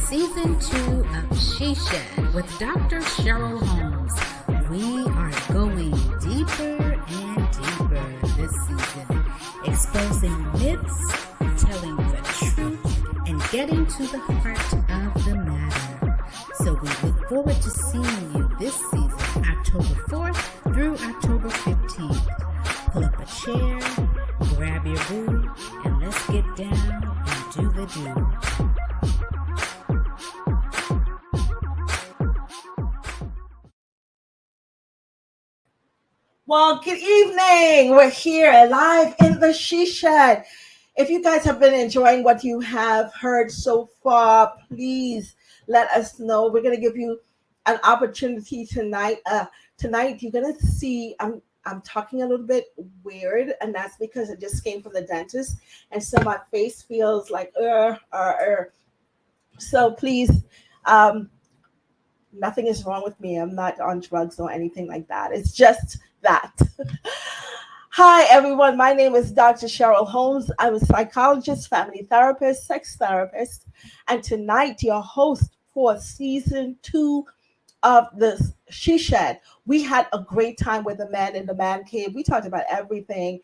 Season 2 of SheShed with Dr. Cheryl Holmes. We are going deeper and deeper this season, exposing myths, telling the truth, and getting to the heart of the matter. So we look forward to seeing you this season, October 4th through October 15th. Pull up a chair, grab your boo, and let's get down and do the do. Well, good evening. We're here live in the SheShed. If you guys have been enjoying what you have heard so far, please let us know. We're going to give you an opportunity tonight. Tonight, you're going to see I'm talking a little bit weird, and that's because I just came from the dentist, and so my face feels like So please, nothing is wrong with me. I'm not on drugs or anything like that. It's just that. Hi, everyone. My name is Dr. Cheryl Holmes. I'm a psychologist, family therapist, sex therapist, and tonight your host for season 2 of the SheShed. We had a great time with the men in the man cave. We talked about everything,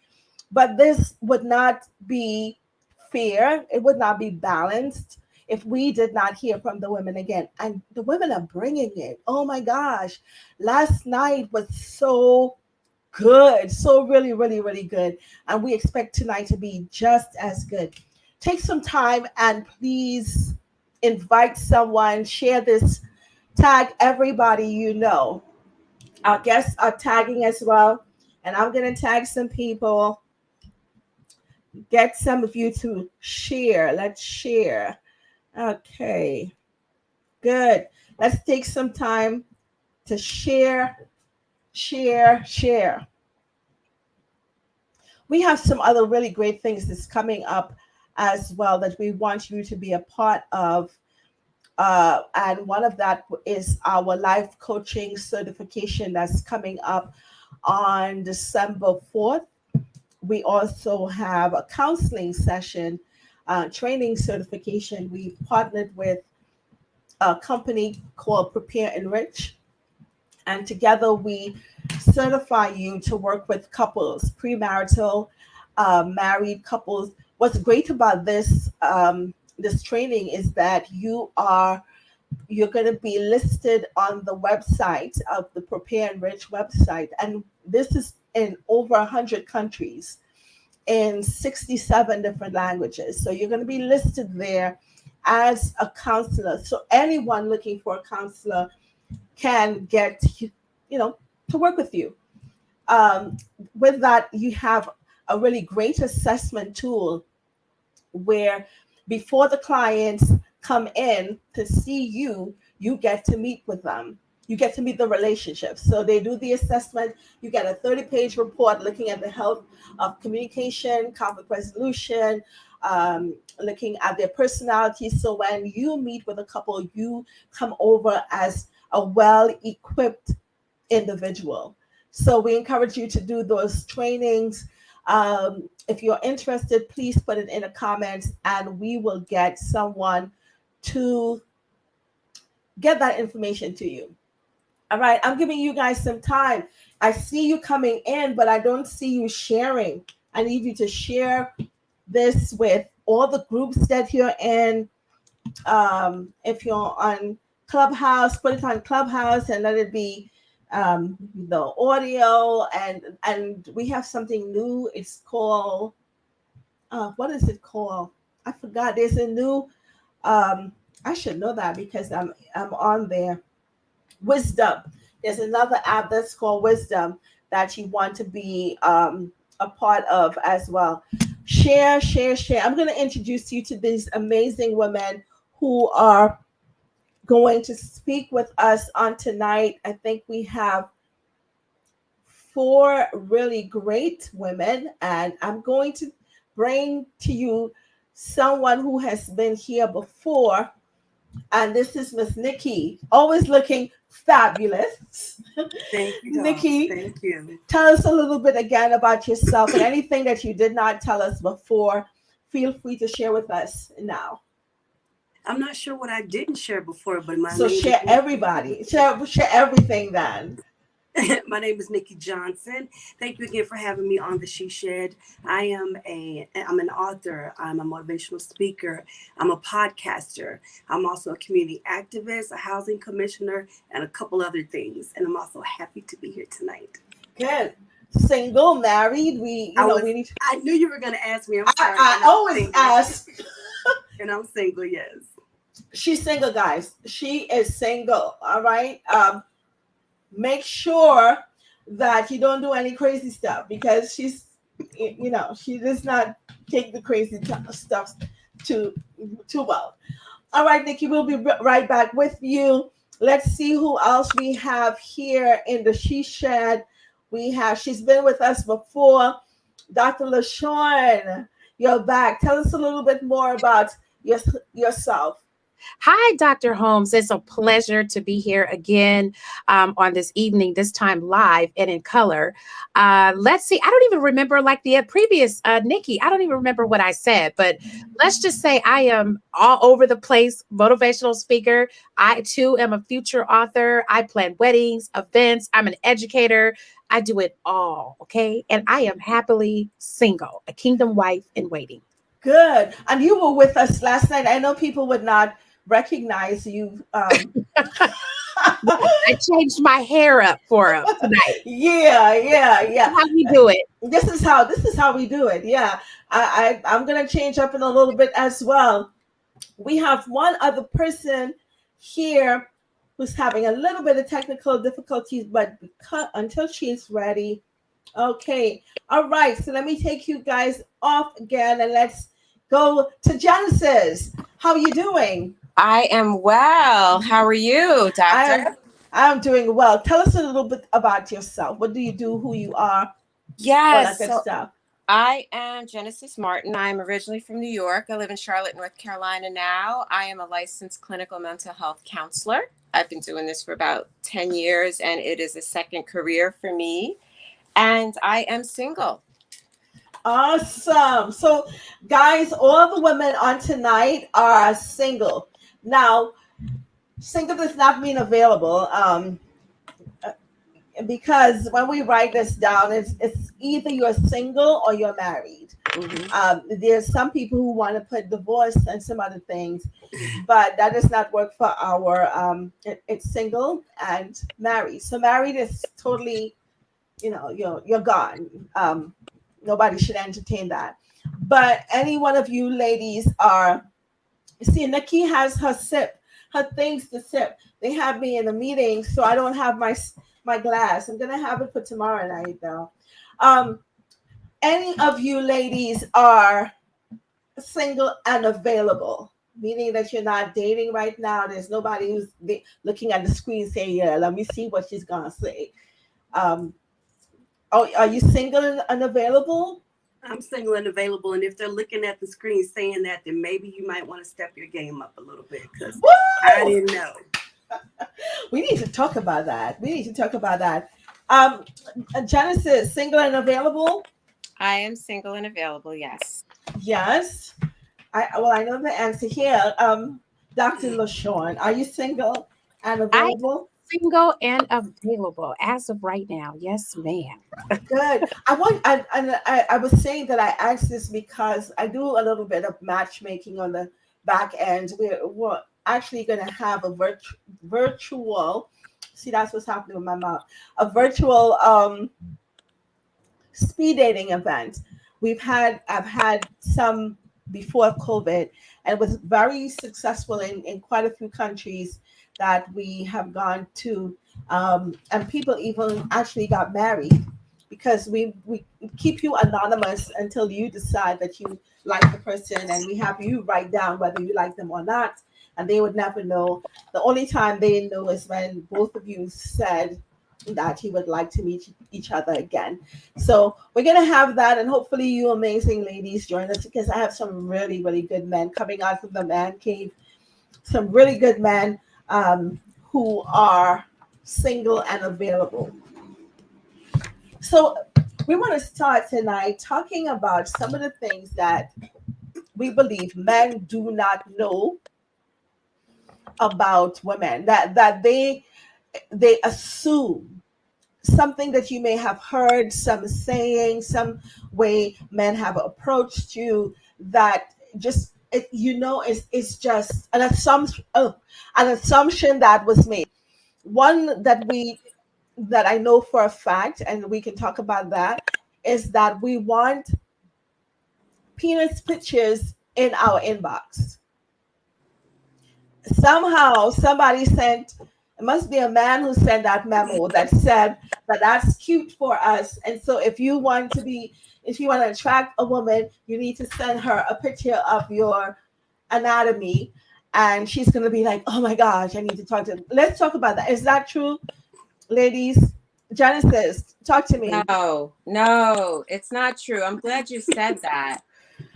but this would not be fair. It would not be balanced if we did not hear from the women again. And the women are bringing it. Oh my gosh. Last night was so good. So really, really, really good. And we expect tonight to be just as good. Take some time and please invite someone, share this, tag everybody you know. Our guests are tagging as well. And I'm going to tag some people. Get some of you to share. Let's share. Okay, good. Let's take some time to share. We have some other really great things that's coming up as well that we want you to be a part of. And one of that is our life coaching certification that's coming up on December 4th. We also have a counseling session, training certification. We partnered with a company called Prepare Enrich, and together we certify you to work with couples, premarital, married couples. What's great about this this training is that you're going to be listed on the website of the Prepare Enrich website, and this is in over 100 countries in 67 different languages. So you're going to be listed there as a counselor. So anyone looking for a counselor can get, to work with you. With that, you have a really great assessment tool where before the clients come in to see you, you get to meet with them. You get to meet the relationship. So they do the assessment. You get a 30-page report looking at the health of communication, conflict resolution, looking at their personality. So when you meet with a couple, you come over as a well-equipped individual. So we encourage you to do those trainings. If you're interested, please put it in the comments and we will get someone to get that information to you. All right, I'm giving you guys some time. I see you coming in, but I don't see you sharing. I need you to share this with all the groups that you're in. If you're on Clubhouse, put it on Clubhouse and let it be the audio. And we have something new. It's called, what is it called? I forgot. There's a new, I should know that because I'm on there. Wisdom. There's another app that's called Wisdom that you want to be a part of as well. Share. I'm going to introduce you to these amazing women who are going to speak with us on tonight. I think we have 4 really great women, and I'm going to bring to you someone who has been here before. And this is Miss Nikki, always looking fabulous. Thank you, Nikki. Thank you. Tell us a little bit again about yourself and anything that you did not tell us before. Feel free to share with us now. I'm not sure what I didn't share before, but my So name is share everybody. Share everything then. my name is Nikki Johnson. Thank you again for having me on the SheShed. I'm an author. I'm a motivational speaker. I'm a podcaster. I'm also a community activist, a housing commissioner, and a couple other things. And I'm also happy to be here tonight. Good. Single, married. We need. I knew you were going to ask me. I'm sorry. I And I'm always single. ask. And I'm single. Yes. She's single, guys. She is single. All right. Make sure that you don't do any crazy stuff because she does not take the crazy stuff too well. All right, Nikki, we'll be right back with you. Let's see who else we have here in the SheShed. She's been with us before. Dr. LaShawn, you're back. Tell us a little bit more about yourself. Hi, Dr. Holmes. It's a pleasure to be here again on this evening, this time live and in color. Let's see. I don't even remember like the previous Nikki. I don't even remember what I said, but let's just say I am all over the place, motivational speaker. I too am a future author. I plan weddings, events. I'm an educator. I do it all. Okay. And I am happily single, a kingdom wife in waiting. Good. And you were with us last night. I know people would not recognize you. I changed my hair up for him tonight. Yeah. How we do it? This is how we do it. Yeah. I'm gonna change up in a little bit as well. We have one other person here who's having a little bit of technical difficulties, but until she's ready. Okay. All right. So let me take you guys off again and let's go to Genesis. How are you doing? I am well. How are you, Doctor? I'm doing well. Tell us a little bit about yourself. What do you do? Who you are? All that good stuff. I am Genesis Martin. I'm originally from New York. I live in Charlotte, North Carolina now. I am a licensed clinical mental health counselor. I've been doing this for about 10 years, and it is a second career for me. And I am single. Awesome. So, guys, all the women on tonight are single. Now, single does not mean available. Because when we write this down, it's either you're single or you're married. Mm-hmm. There's some people who want to put divorce and some other things, but that does not work for our. It's single and married. So married is totally, you're gone. Nobody should entertain that. But any one of you ladies are. See, Nikki has her things to sip. They have me in a meeting, so I don't have my glass. I'm gonna have it for tomorrow night, though. Any of you ladies are single and available, meaning that you're not dating right now. There's nobody who's looking at the screen saying, "Yeah, let me see what she's gonna say." Are you single and unavailable? I'm single and available, and if they're looking at the screen saying that, then maybe you might want to step your game up a little bit because I didn't know. We need to talk about that. Genesis, single and available? I am single and available, yes. Yes. I know the answer here. Dr. LaShawn, are you single and available? Single and available as of right now. Yes, ma'am. Good. I was saying that I asked this because I do a little bit of matchmaking on the back end. We're actually going to have a virtual. See, that's what's happening with my mouth. A virtual speed dating event. I've had some before COVID, and it was very successful in quite a few countries that we have gone to, and people even actually got married because we keep you anonymous until you decide that you like the person, and we have you write down whether you like them or not, and they would never know. The only time they know is when both of you said that you would like to meet each other again. So we're going to have that, and hopefully you amazing ladies join us because I have some really, really good men coming out from the man cave, some really good men who are single and available. So we want to start tonight talking about some of the things that we believe men do not know about women, that they assume something that you may have heard, some saying, some way men have approached you, that just it's just an assumption that was made. One that I know for a fact, and we can talk about that, is that we want penis pictures in our inbox. Somehow somebody sent, it must be a man who sent that memo that said that that's cute for us. And so if you want to attract a woman, you need to send her a picture of your anatomy. And she's going to be like, oh my gosh, I need to talk to them. Let's talk about that. Is that true, ladies? Genesis, talk to me. No, it's not true. I'm glad you said that,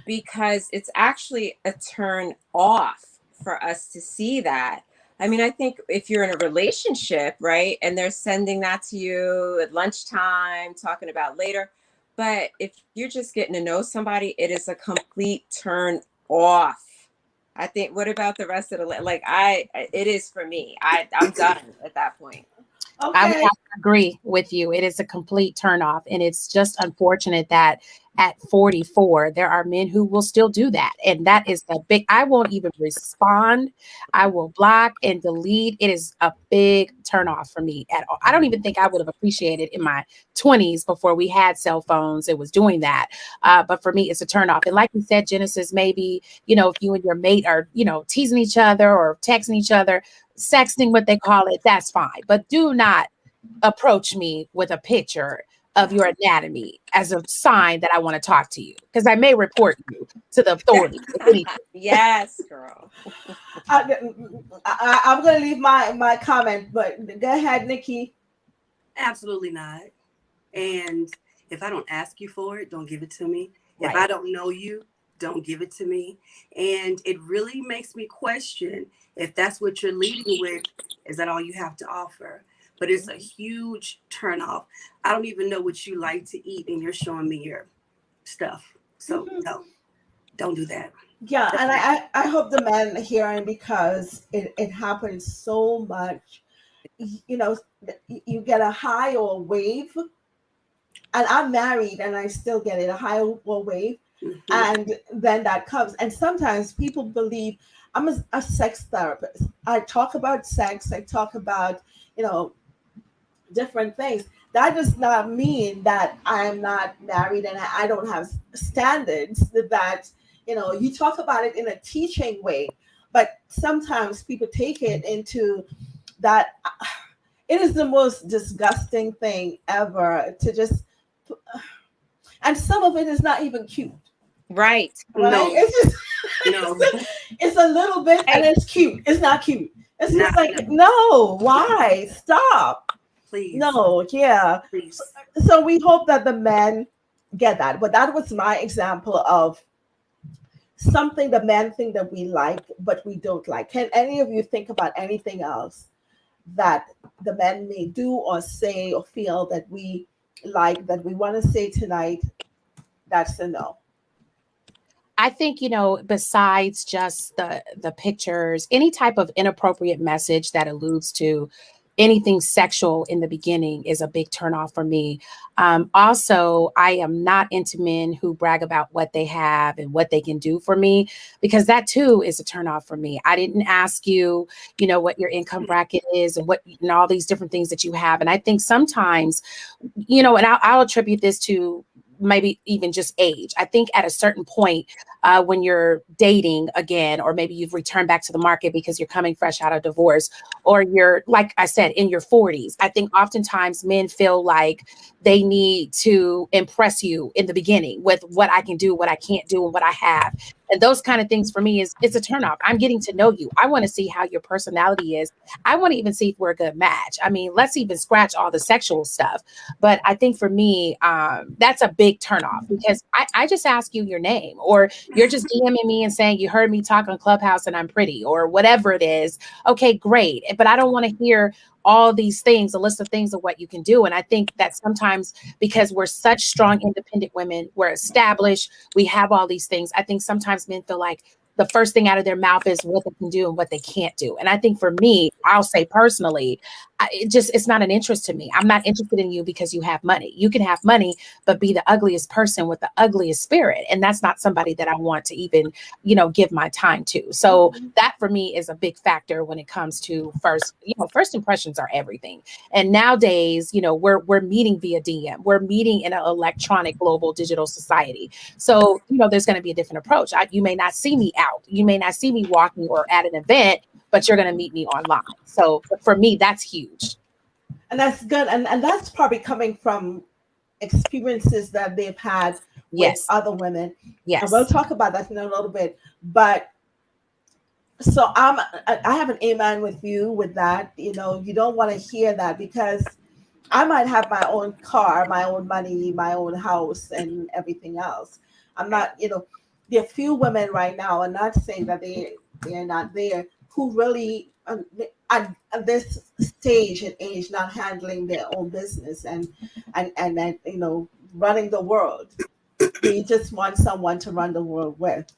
because it's actually a turn off for us to see that. I mean, I think if you're in a relationship, right, and they're sending that to you at lunchtime, talking about later, but if you're just getting to know somebody, it is a complete turn off. I think, what about the rest of the, it is for me. I'm done at that point. Okay. I would have to agree with you. It is a complete turnoff. And it's just unfortunate that at 44, there are men who will still do that. And that is I won't even respond. I will block and delete. It is a big turnoff for me at all. I don't even think I would have appreciated in my 20s before we had cell phones. It was doing that. But for me, it's a turnoff. And like you said, Genesis, maybe, if you and your mate are, teasing each other or texting each other, sexting, what they call it, that's fine. But do not approach me with a picture of your anatomy as a sign that I want to talk to you, because I may report you to the authorities. Yes, girl. I'm going to leave my comment, but go ahead, Nikki. Absolutely not. And if I don't ask you for it, don't give it to me. Right. If I don't know you, don't give it to me. And it really makes me question if that's what you're leading with. Is that all you have to offer? But it's a huge turnoff. I don't even know what you like to eat, and you're showing me your stuff. So no, don't do that. Yeah, and I hope the men are hearing, because it happens so much. You get a high or a wave, and I'm married and I still get it, a high or a wave. Mm-hmm. And then that comes. And sometimes people believe I'm a sex therapist. I talk about sex. I talk about, different things. That does not mean that I'm not married and I don't have standards. That, you talk about it in a teaching way, but sometimes people take it into that. It is the most disgusting thing ever to just, and some of it is not even cute. Right. No. It's just, no. It's a little bit, and it's cute. It's not cute. It's just no. Why? Stop. Please. No, yeah. Please. So we hope that the men get that. But that was my example of something the men think that we like, but we don't like. Can any of you think about anything else that the men may do or say or feel that we like, that we want to say tonight? That's a no. I think, besides just the pictures, any type of inappropriate message that alludes to anything sexual in the beginning is a big turnoff for me. Also, I am not into men who brag about what they have and what they can do for me, because that too is a turnoff for me. I didn't ask you, what your income bracket is and all these different things that you have. And I think sometimes, and I'll attribute this to maybe even just age. I think at a certain point, when you're dating again, or maybe you've returned back to the market because you're coming fresh out of divorce, or you're, like I said, in your 40s, I think oftentimes men feel like they need to impress you in the beginning with what I can do, what I can't do, and what I have. And those kind of things for me it's a turnoff. I'm getting to know you. I want to see how your personality is. I want to even see if we're a good match. I mean, let's even scratch all the sexual stuff. But I think for me, that's a big turnoff, because I just ask you your name, or you're just DMing me and saying you heard me talk on Clubhouse and I'm pretty, or whatever it is. Okay, great. But I don't want to hear all these things, a list of things of what you can do. And I think that sometimes, because we're such strong, independent women, we're established, we have all these things. I think sometimes men feel like the first thing out of their mouth is what they can do and what they can't do. And I think for me, I'll say personally, it's not an interest to me. I'm not interested in you because you have money. You can have money, but be the ugliest person with the ugliest spirit. And that's not somebody that I want to even, give my time to. So that for me is a big factor when it comes to first impressions are everything. And nowadays, we're meeting via DM. We're meeting in an electronic global digital society. So, there's going to be a different approach. You may not see me out. You may not see me walking or at an event, but you're going to meet me online. So for me, that's huge. And that's good. And that's probably coming from experiences that they've had with other women. Yes. And we'll talk about that in a little bit. But so I have an amen with you with that. You don't want to hear that, because I might have my own car, my own money, my own house, and everything else. I'm not, there are few women right now, I'm not saying that they're not there, who really at this stage and age not handling their own business and running the world. They just want someone to run the world with.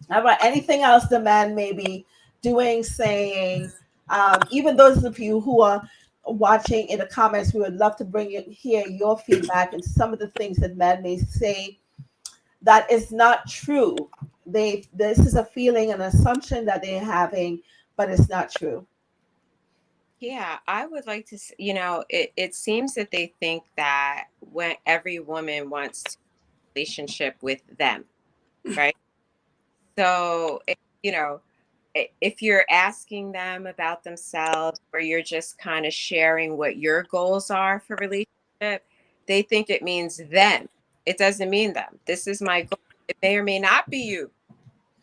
All right. Anything else the man may be doing, saying, even those of you who are watching in the comments, we would love to hear your feedback and some of the things that men may say that is not true. This is a feeling, an assumption that they're having, but it's not true. Yeah, I would like to, it seems that they think that when every woman wants a relationship with them, right? So, if you're asking them about themselves, or you're just kind of sharing what your goals are for relationship, they think it means them. It doesn't mean them. This is my goal. It may or may not be you,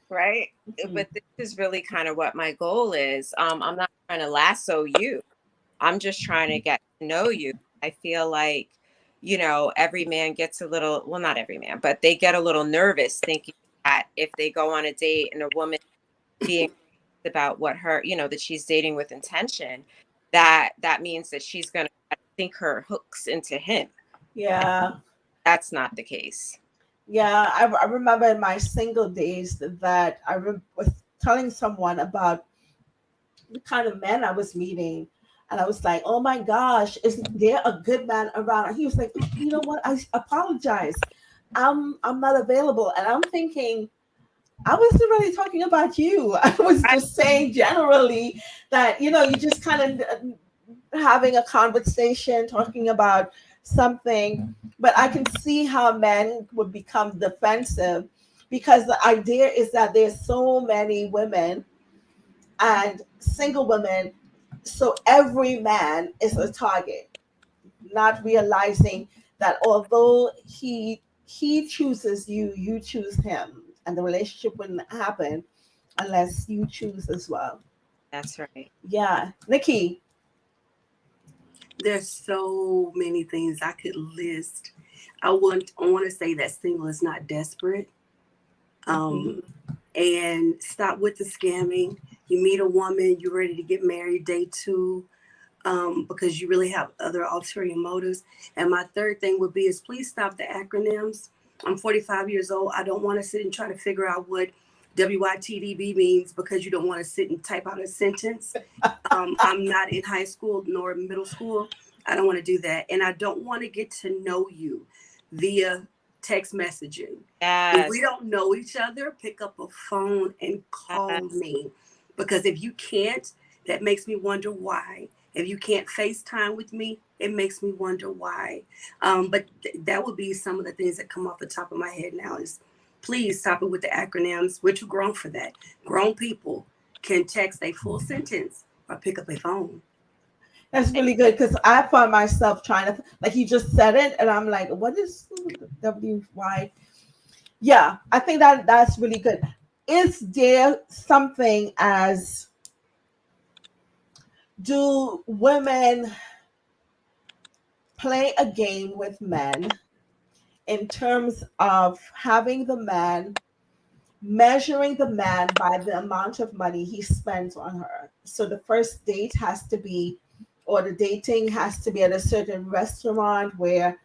right? Mm-hmm. But this is really kind of what my goal is. I'm not trying to lasso you. I'm just trying to get to know you. I feel like, every man gets a little, well, not every man, but they get a little nervous thinking that if they go on a date and a woman being about what her, that she's dating with intention, that means that she's going to sink her hooks into him. Yeah. And that's not the case. Yeah. I remember in my single days that I was telling someone about the kind of men I was meeting. And I was like, oh my gosh, isn't there a good man around? And he was like, you know what? I apologize. I'm not available. And I'm thinking, I wasn't really talking about you. I was just saying generally that, you just kind of having a conversation, talking about something. But I can see how men would become defensive, because the idea is that there's so many women and single women. So every man is a target, not realizing that although he chooses you, you choose him, and the relationship wouldn't happen unless you choose as well. That's right. Yeah. Nikki. There's so many things I could list. I want to say that single is not desperate. And stop with the scamming. You meet a woman, you're ready to get married day 2, because you really have other ulterior motives. And my third thing would be is please stop the acronyms. I'm 45 years old. I don't want to sit and try to figure out what WYTDB means, because you don't want to sit and type out a sentence. I'm not in high school nor middle school. I don't want to do that. And I don't want to get to know you via text messaging. Yes. If we don't know each other, pick up a phone and call me. Because if you can't, that makes me wonder why. If you can't FaceTime with me, it makes me wonder why. But that would be some of the things that come off the top of my head now is please stop it with the acronyms. We're too grown for that. Grown people can text a full sentence or pick up a phone. That's really good, because I find myself trying to, like you just said it, and I'm like, what is WY? Yeah, I think that's really good. Is there something as, do women play a game with men in terms of having the man, measuring the man by the amount of money he spends on her? So the first date has to be, or the dating has to be at a certain restaurant where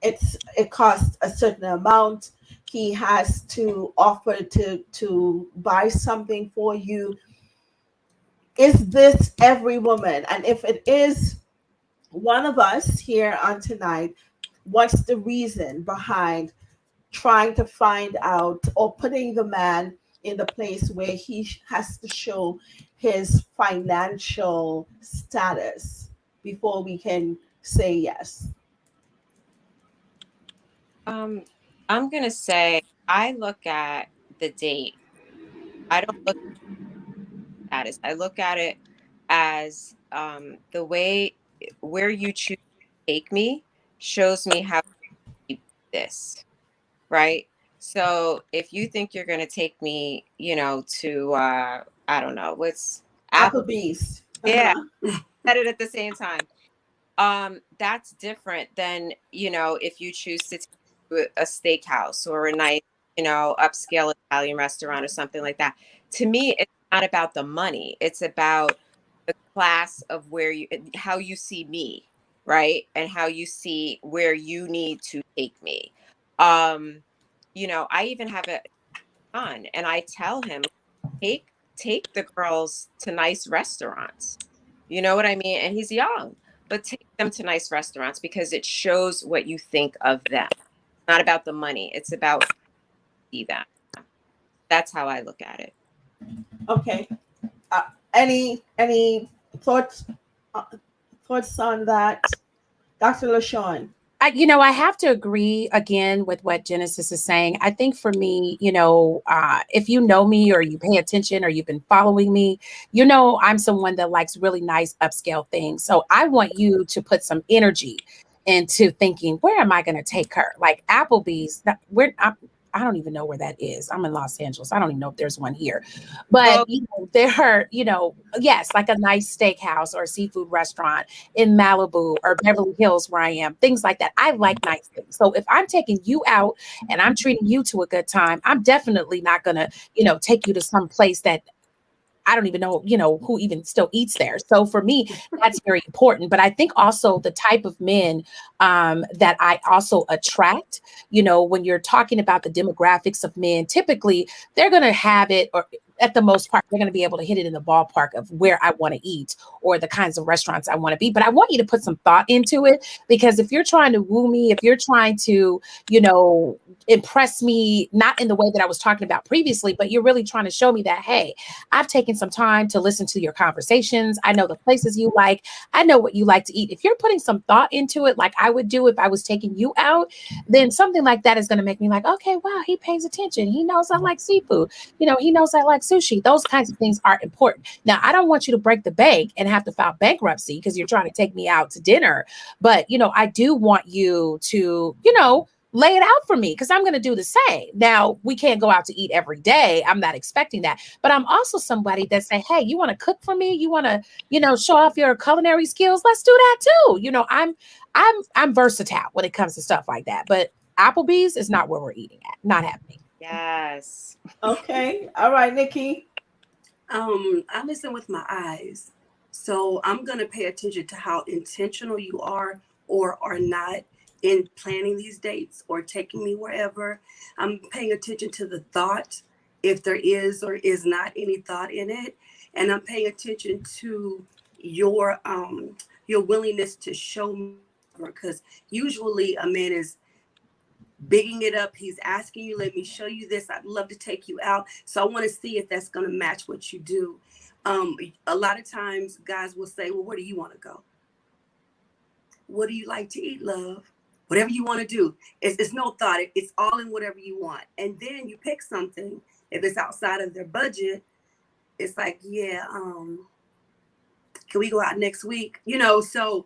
it costs a certain amount. he has to offer to buy something for you. Is this every woman? And if it is one of us here on tonight, what's the reason behind trying to find out or putting the man in the place where he has to show his financial status before we can say yes? I'm gonna say I look at the date. I don't look at it. I look at it as the way where you choose to take me shows me how to do this, right? So if you think you're gonna take me, to I don't know, what's Apple, Applebee's. yeah, Uh-huh. at it at the same time. That's different than, if you choose to take a steakhouse or a nice, upscale Italian restaurant or something like that. To me, it's not about the money. It's about the class of how you see me, right? And how you see where you need to take me. Um, I even have a son and I tell him, take the girls to nice restaurants. You know what I mean? And he's young, but take them to nice restaurants because it shows what you think of them. It's not about the money. It's about see them. That's how I look at it. Okay. Any thoughts uh, thoughts on that, Dr. LaShawn? I have to agree again with what Genesis is saying. I think for me, if you know me or you pay attention or you've been following me, I'm someone that likes really nice upscale things. So I want you to put some energy into thinking, where am I going to take her? Like Applebee's, I don't even know where that is. I'm in Los Angeles. I don't even know if there's one here. But there are, yes, like a nice steakhouse or a seafood restaurant in Malibu or Beverly Hills where I am, things like that. I like nice things. So if I'm taking you out and I'm treating you to a good time, I'm definitely not gonna, take you to some place that I don't even know, who even still eats there. So for me, that's very important. But I think also the type of men that I also attract, when you're talking about the demographics of men, typically they're going to have it, or at the most part, they're going to be able to hit it in the ballpark of where I want to eat or the kinds of restaurants I want to be. But I want you to put some thought into it, because if you're trying to woo me, if you're trying to, impress me, not in the way that I was talking about previously, but you're really trying to show me that, hey, I've taken some time to listen to your conversations. I know the places you like. I know what you like to eat. If you're putting some thought into it, like I would do if I was taking you out, then something like that is going to make me like, okay, wow, he pays attention. He knows I like seafood. He knows I like sushi. Those kinds of things are important. Now, I don't want you to break the bank and have to file bankruptcy because you're trying to take me out to dinner. But, I do want you to, lay it out for me, because I'm going to do the same. Now, we can't go out to eat every day. I'm not expecting that. But I'm also somebody that say, hey, you want to cook for me? You want to, show off your culinary skills? Let's do that too. I'm versatile when it comes to stuff like that. But Applebee's is not where we're eating at. Not happening. Yes. Okay. All right, Nikki. I listen with my eyes. So I'm going to pay attention to how intentional you are or are not in planning these dates or taking me wherever. I'm paying attention to the thought, if there is or is not any thought in it. And I'm paying attention to your willingness to show me, because usually a man is bigging it up. He's asking you, let me show you this. I'd love to take you out. So I want to see if that's going to match what you do. A lot of times guys will say, well, where do you want to go? What do you like to eat, love? Whatever you want to do. It's no thought. It's all in whatever you want. And then you pick something. If it's outside of their budget, it's like, yeah, can we go out next week? So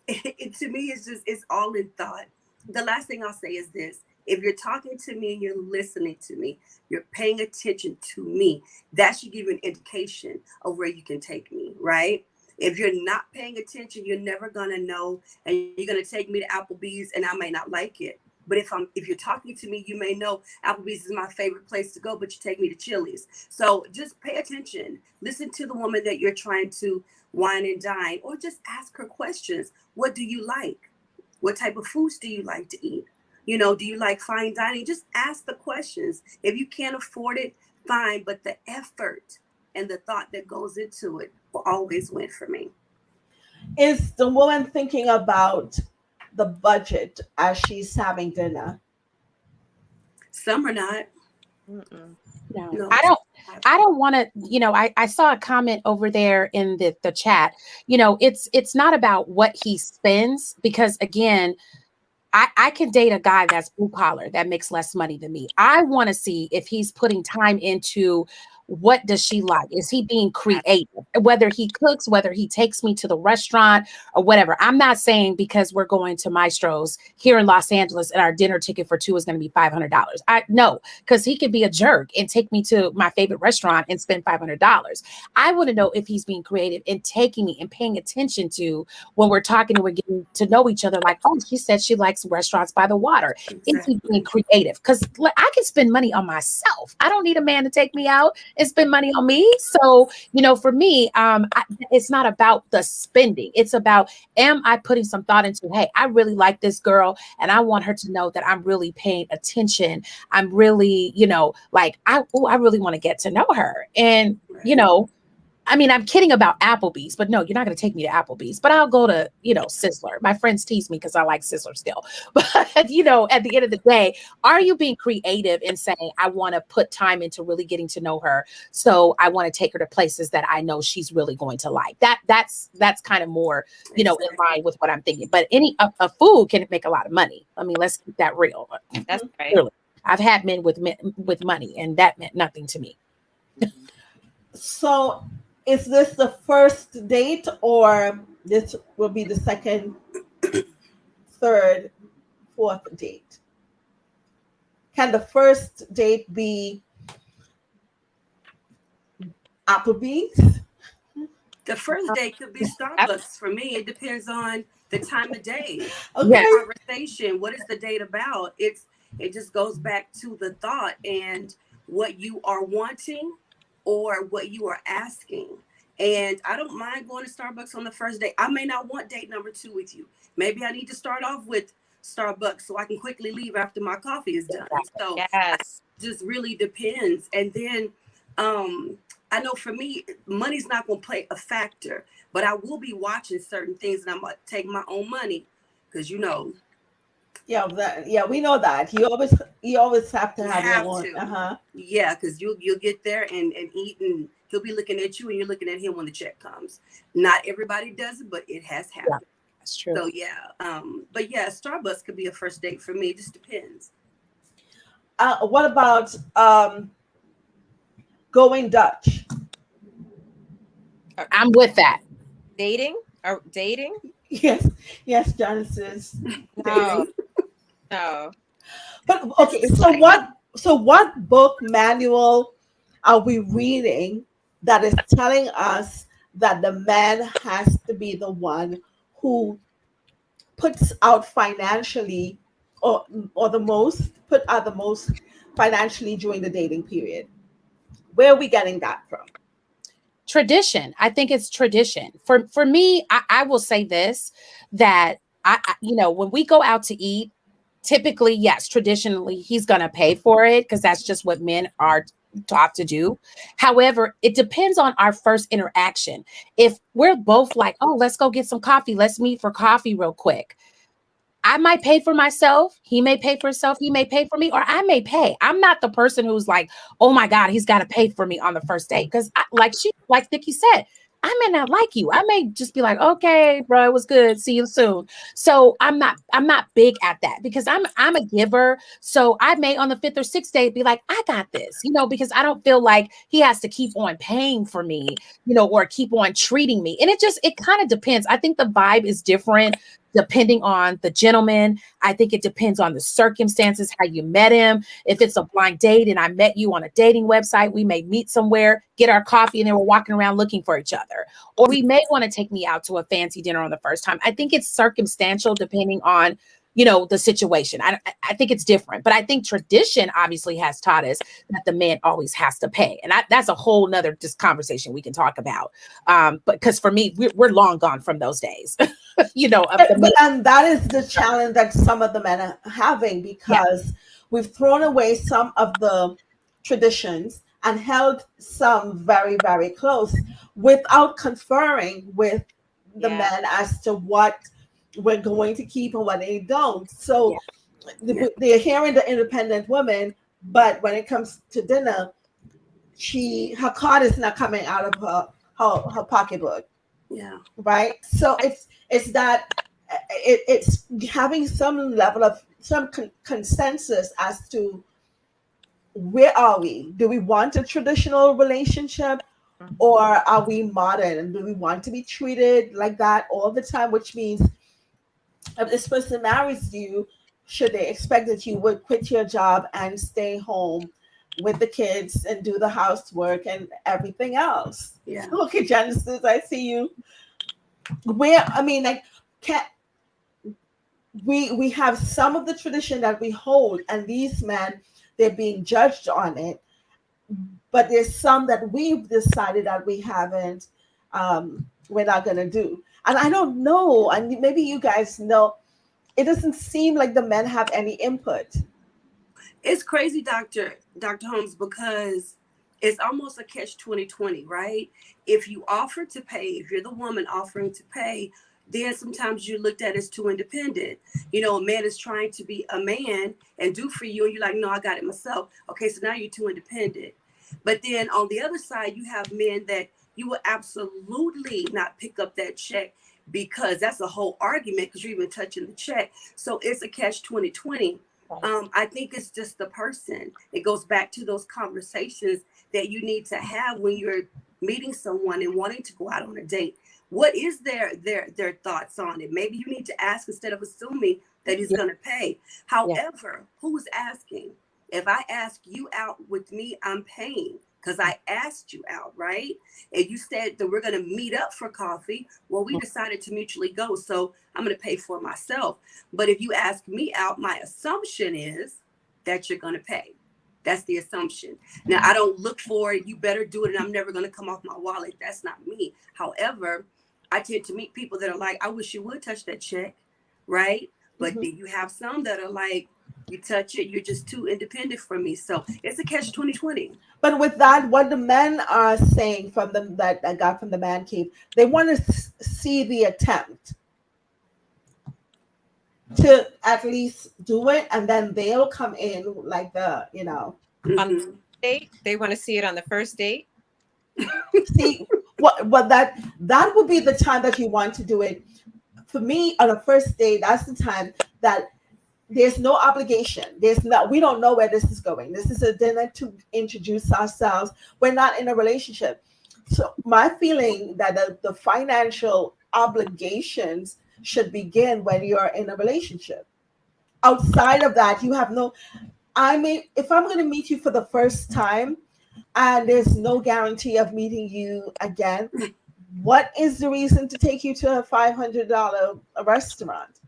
to me, it's all in thought. The last thing I'll say is this. If you're talking to me and you're listening to me, you're paying attention to me, that should give you an indication of where you can take me, right? If you're not paying attention, you're never gonna know, and you're gonna take me to Applebee's and I may not like it. But if you're talking to me, you may know Applebee's is my favorite place to go, but you take me to Chili's. So just pay attention. Listen to the woman that you're trying to wine and dine, or just ask her questions. What do you like? What type of foods do you like to eat? You know, do you like fine dining? Just ask the questions. If you can't afford it, fine. But the effort and the thought that goes into it will always win for me. Is the woman thinking about the budget as she's having dinner? Some are not. Mm-mm. No, No. I don't want to, I saw a comment over there in the chat. It's not about what he spends, because again, I can date a guy that's blue collar that makes less money than me. I want to see if he's putting time into what does she like? Is he being creative? Whether he cooks, whether he takes me to the restaurant or whatever. I'm not saying because we're going to Maestro's here in Los Angeles and our dinner ticket for two is going to be $500. I know, because he could be a jerk and take me to my favorite restaurant and spend $500. I want to know if he's being creative and taking me and paying attention to when we're talking and we're getting to know each other. Like, oh, she said she likes restaurants by the water. Is he being creative? Because I can spend money on myself. I don't need a man to take me out and spend money on me. So, for me, it's not about the spending. It's about, am I putting some thought into, hey, I really like this girl and I want her to know that I'm really paying attention. I'm really, I really want to get to know her. And, I'm kidding about Applebee's, but no, you're not going to take me to Applebee's, but I'll go to, Sizzler. My friends tease me because I like Sizzler still. But, at the end of the day, are you being creative and saying, I want to put time into really getting to know her? So I want to take her to places that I know she's really going to like. That's kind of more, in line with what I'm thinking. But a food can make a lot of money. I mean, let's keep that real. That's right. Clearly. I've had men with money, and that meant nothing to me. So is this the first date, or this will be the second, third, fourth date? Can the first date be Applebee's? The first date could be Starbucks for me. It depends on the time of day. Okay. The conversation. What is the date about? It just goes back to the thought and what you are wanting or what you are asking. And I don't mind going to Starbucks on the first date. I may not want date number 2 with you. Maybe I need to start off with Starbucks so I can quickly leave after my coffee is done. So yes, it just really depends. And then I know for me, money's not going to play a factor, but I will be watching certain things and I'm going to take my own money because, Yeah, we know that. You always have to have your own. Uh-huh. Yeah, because you'll get there and eat, and he'll be looking at you and you're looking at him when the check comes. Not everybody does it, but it has happened. Yeah, that's true. So but yeah, Starbucks could be a first date for me. It just depends. What about going Dutch? I'm with that. dating or dating? Yes, Genesis. No, no. But okay, so what book manual are we reading that is telling us that the man has to be the one who puts out financially or the most financially during the dating period? Where are we getting that from? Tradition. I think it's tradition. For me, I will say this, that I when we go out to eat, typically, yes, traditionally, he's going to pay for it because that's just what men are taught to do. However, it depends on our first interaction. If we're both like, oh, let's go get some coffee. Let's meet for coffee real quick. I might pay for myself. He may pay for himself. He may pay for me, or I may pay. I'm not the person who's like, oh my God, he's got to pay for me on the first date. Because like Nikki said, I may not like you. I may just be like, okay, bro, it was good. See you soon. So I'm not big at that because I'm a giver. So I may on the 5th or 6th date be like, I got this, because I don't feel like he has to keep on paying for me, or keep on treating me. And it kind of depends. I think the vibe is different depending on the gentleman. I think it depends on the circumstances, how you met him. If it's a blind date and I met you on a dating website, we may meet somewhere, get our coffee, and then we're walking around looking for each other. Or we may want to take me out to a fancy dinner on the first time. I think it's circumstantial depending on, the situation. I think it's different, but I think tradition obviously has taught us that the man always has to pay. And that's a whole nother just conversation we can talk about. But because for me, we're long gone from those days. of the men. And that is the challenge that some of the men are having, Yeah. because we've thrown away some of the traditions and held some very, very close without conferring with the Yeah. men as to what we're going to keep and what they don't. Yeah. So Yeah. they're hearing the independent woman, but when it comes to dinner, her card is not coming out of her pocketbook, Yeah. right? So it's that it's having some level of some consensus as to where are we? Do we want a traditional relationship, or are we modern? And do we want to be treated like that all the time? Which means if this person marries you, should they expect that you would quit your job and stay home with the kids and do the housework and everything else? Yeah. Okay, Genesis, I see you. Where, I mean, like, can we have some of the tradition that we hold, and these men, they're being judged on it, but there's some that we've decided that we haven't, we're not going to do. And I don't know, and maybe you guys know, it doesn't seem like the men have any input. It's crazy, Dr. Holmes, because it's almost a catch 2020, right? If you offer to pay, if you're the woman offering to pay, then sometimes you're looked at as too independent. A man is trying to be a man and do for you, and you're like, no, I got it myself. Okay, so now you're too independent. But then on the other side, you have men that you will absolutely not pick up that check, because that's a whole argument, because you're even touching the check. So it's a catch 2020. I think it's just the person. It goes back to those conversations that you need to have when you're meeting someone and wanting to go out on a date. What is their thoughts on it? Maybe you need to ask instead of assuming that he's going to pay. However, who's asking? If I ask you out with me, I'm paying because I asked you out, right? And you said that we're going to meet up for coffee. Well, we decided to mutually go, so I'm going to pay for myself. But if you ask me out, my assumption is that you're going to pay. That's the assumption. Now, I don't look for it. You better do it, and I'm never going to come off my wallet. That's not me. However, I tend to meet people that are like, I wish you would touch that check, right? But then you have some that are like, you touch it, you're just too independent from me. So it's a catch 2020. But with that, what the men are saying from them that I got from the man cave, they want to see the attempt to at least do it, and then they'll come in like the, On the date, they want to see it on the first date. see what that would be the time that you want to do it. For me, on a first date, that's the time that there's no obligation. We don't know where this is going. This is a dinner to introduce ourselves. We're not in a relationship. So my feeling that the financial obligations should begin when you're in a relationship. Outside of that, you have no, if I'm going to meet you for the first time and there's no guarantee of meeting you again, what is the reason to take you to a $500 restaurant?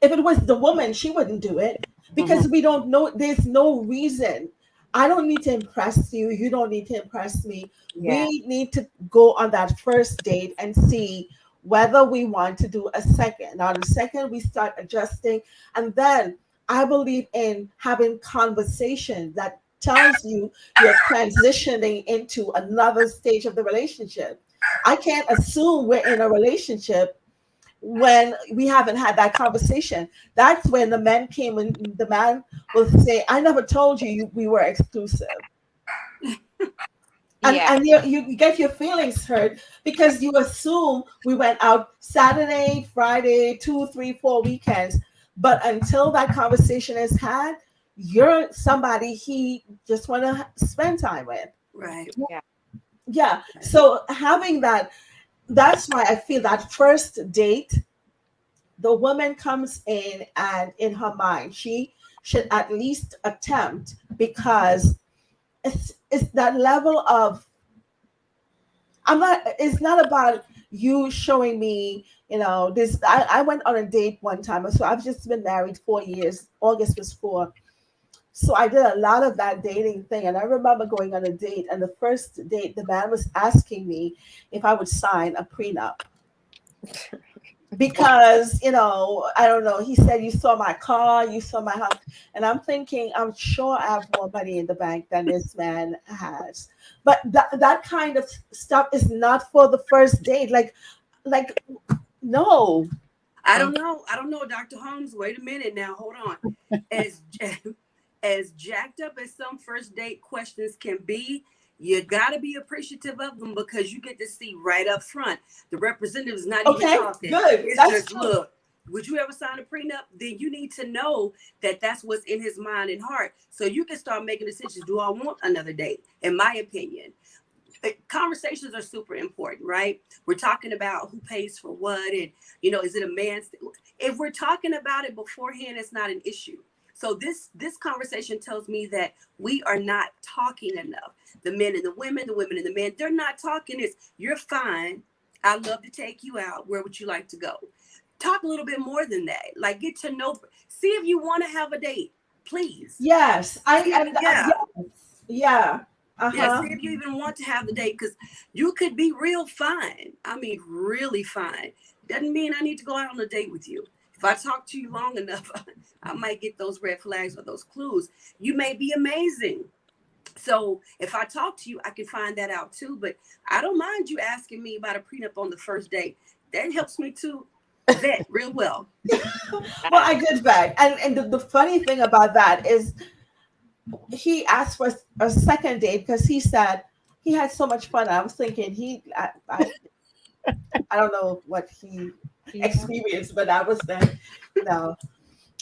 If it was the woman, she wouldn't do it, because we don't know. There's no reason. I don't need to impress you. You don't need to impress me. Yeah. We need to go on that first date and see whether we want to do a second. Now, the second, we start adjusting. And then I believe in having conversation that tells you you're transitioning into another stage of the relationship. I can't assume we're in a relationship when we haven't had that conversation. That's when the man came, and the man will say, I never told you we were exclusive. And you get your feelings hurt because you assume we went out Saturday, Friday, 2, 3, 4 weekends. But until that conversation is had, you're somebody he just want to spend time with. Right. Yeah. So having that, that's why I feel that first date, the woman comes in, and in her mind, she should at least attempt, because it's that level of, it's not about you showing me, this. I went on a date one time. So I've just been married 4 years. August was 4. So I did a lot of that dating thing. And I remember going on a date, and the first date, the man was asking me if I would sign a prenup. because I don't know, he said, you saw my car, you saw my house, and I'm thinking, I'm sure I have more money in the bank than this man has. But that kind of stuff is not for the first date. Like no. I don't know, Dr. Holmes. Wait a minute now. Hold on. As as jacked up as some first date questions can be, you got to be appreciative of them, because you get to see right up front. The representative is not even talking. Good. It's That's just, true. look, would you ever sign a prenup? Then you need to know that that's what's in his mind and heart. So you can start making decisions. Do I want another date? In my opinion, conversations are super important, right? We're talking about who pays for what, and is it a man's? If we're talking about it beforehand, it's not an issue. So this conversation tells me that we are not talking enough. The men and the women and the men, they're not talking. It's, you're fine, I'd love to take you out. Where would you like to go? Talk a little bit more than that. Like, get to know. See if you want to have a date, please. Yes, Yeah. Yeah. Yeah, see if you even want to have the date, because you could be real fine. I mean, really fine. Doesn't mean I need to go out on a date with you. If I talk to you long enough, I might get those red flags or those clues. You may be amazing. So if I talk to you, I can find that out too. But I don't mind you asking me about a prenup on the first date. That helps me to vet real well. Well, I did that. And the funny thing about that is, he asked for a second date because he said he had so much fun. I was thinking I don't know what he experienced, but I was there. No.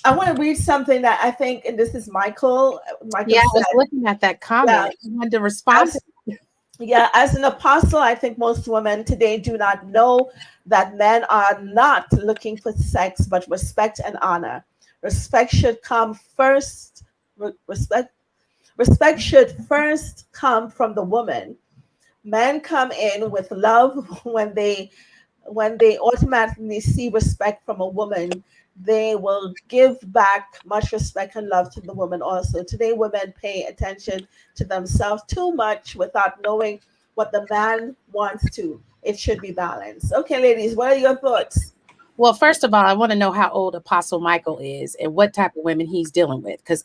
I want to read something that I think, and this is Michael. Michael Yeah, I said, was looking at that comment. Yeah. I wanted to respond. as an apostle, I think most women today do not know that men are not looking for sex, but respect and honor. Respect should come first. Respect should first come from the woman. Men come in with love when they automatically see respect from a woman. They will give back much respect and love to the woman also. Today, women pay attention to themselves too much without knowing what the man wants to. It should be balanced. Okay, ladies, what are your thoughts? Well, first of all, I want to know how old Apostle Michael is and what type of women he's dealing with. Because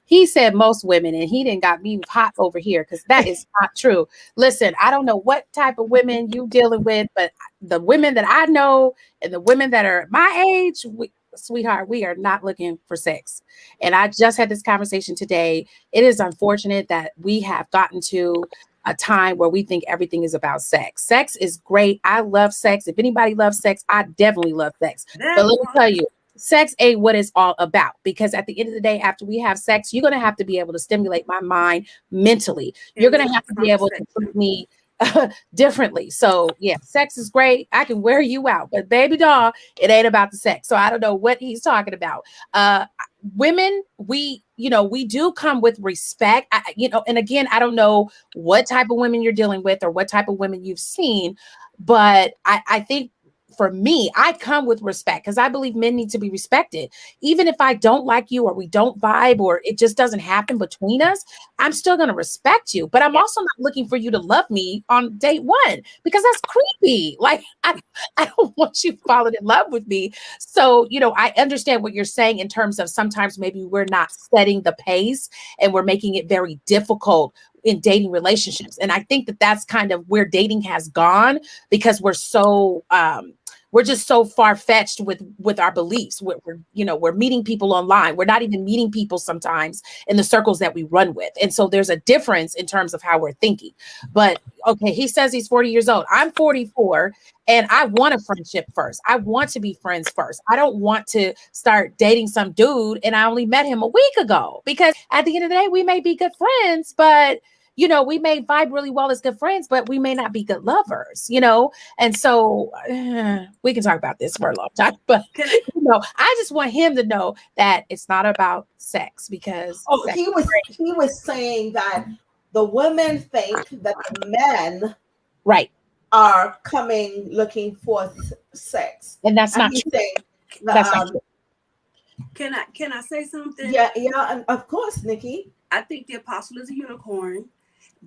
he said most women, and he didn't got me hot over here, because that is not true. Listen, I don't know what type of women you dealing with, but the women that I know and the women that are my age, sweetheart, we are not looking for sex. And I just had this conversation today. It is unfortunate that we have gotten to a time where we think everything is about sex. Sex is great. I love sex. If anybody loves sex, I definitely love sex. But let me tell you, sex ain't what it's all about, because at the end of the day, after we have sex, you're going to have to be able to stimulate my mind mentally. You're going to have to be able to treat me differently. So yeah, sex is great. I can wear you out, but baby doll, it ain't about the sex. So I don't know what he's talking about. Women, we do come with respect. And again, I don't know what type of women you're dealing with or what type of women you've seen, but I think for me, I come with respect, because I believe men need to be respected. Even if I don't like you, or we don't vibe, or it just doesn't happen between us, I'm still going to respect you. But I'm also not looking for you to love me on date one, because that's creepy. Like, I don't want you falling in love with me. So, I understand what you're saying in terms of sometimes maybe we're not setting the pace and we're making it very difficult in dating relationships. And I think that that's kind of where dating has gone, because we're just so far-fetched with our beliefs. We're meeting people online. We're not even meeting people sometimes in the circles that we run with. And so there's a difference in terms of how we're thinking. But okay, he says he's 40 years old. I'm 44, and I want a friendship first. I want to be friends first. I don't want to start dating some dude and I only met him a week ago, because at the end of the day, we may be good friends, but we may vibe really well as good friends, but we may not be good lovers, And so we can talk about this for a long time, but I just want him to know that it's not about sex, because he was saying that the women think that the men right are coming looking for sex, and that's not true. That's not true. Can I say something? Yeah, and of course, Nikki. I think the apostle is a unicorn,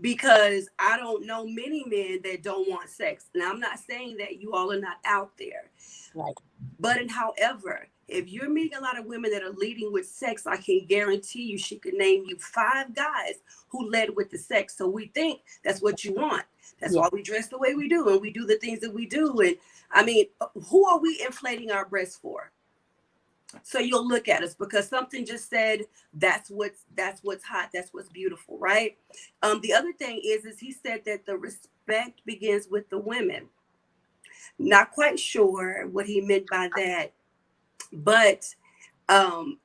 because I don't know many men that don't want sex. And I'm not saying that you all are not out there. Right. But however, if you're meeting a lot of women that are leading with sex, I can guarantee you she could name you 5 guys who led with the sex. So we think that's what you want. That's why we dress the way we do and we do the things that we do. And I mean, who are we inflating our breasts for? So you'll look at us because something just said that's what's hot, that's what's beautiful, right? The other thing is he said that the respect begins with the women. Not quite sure what he meant by that, but I'm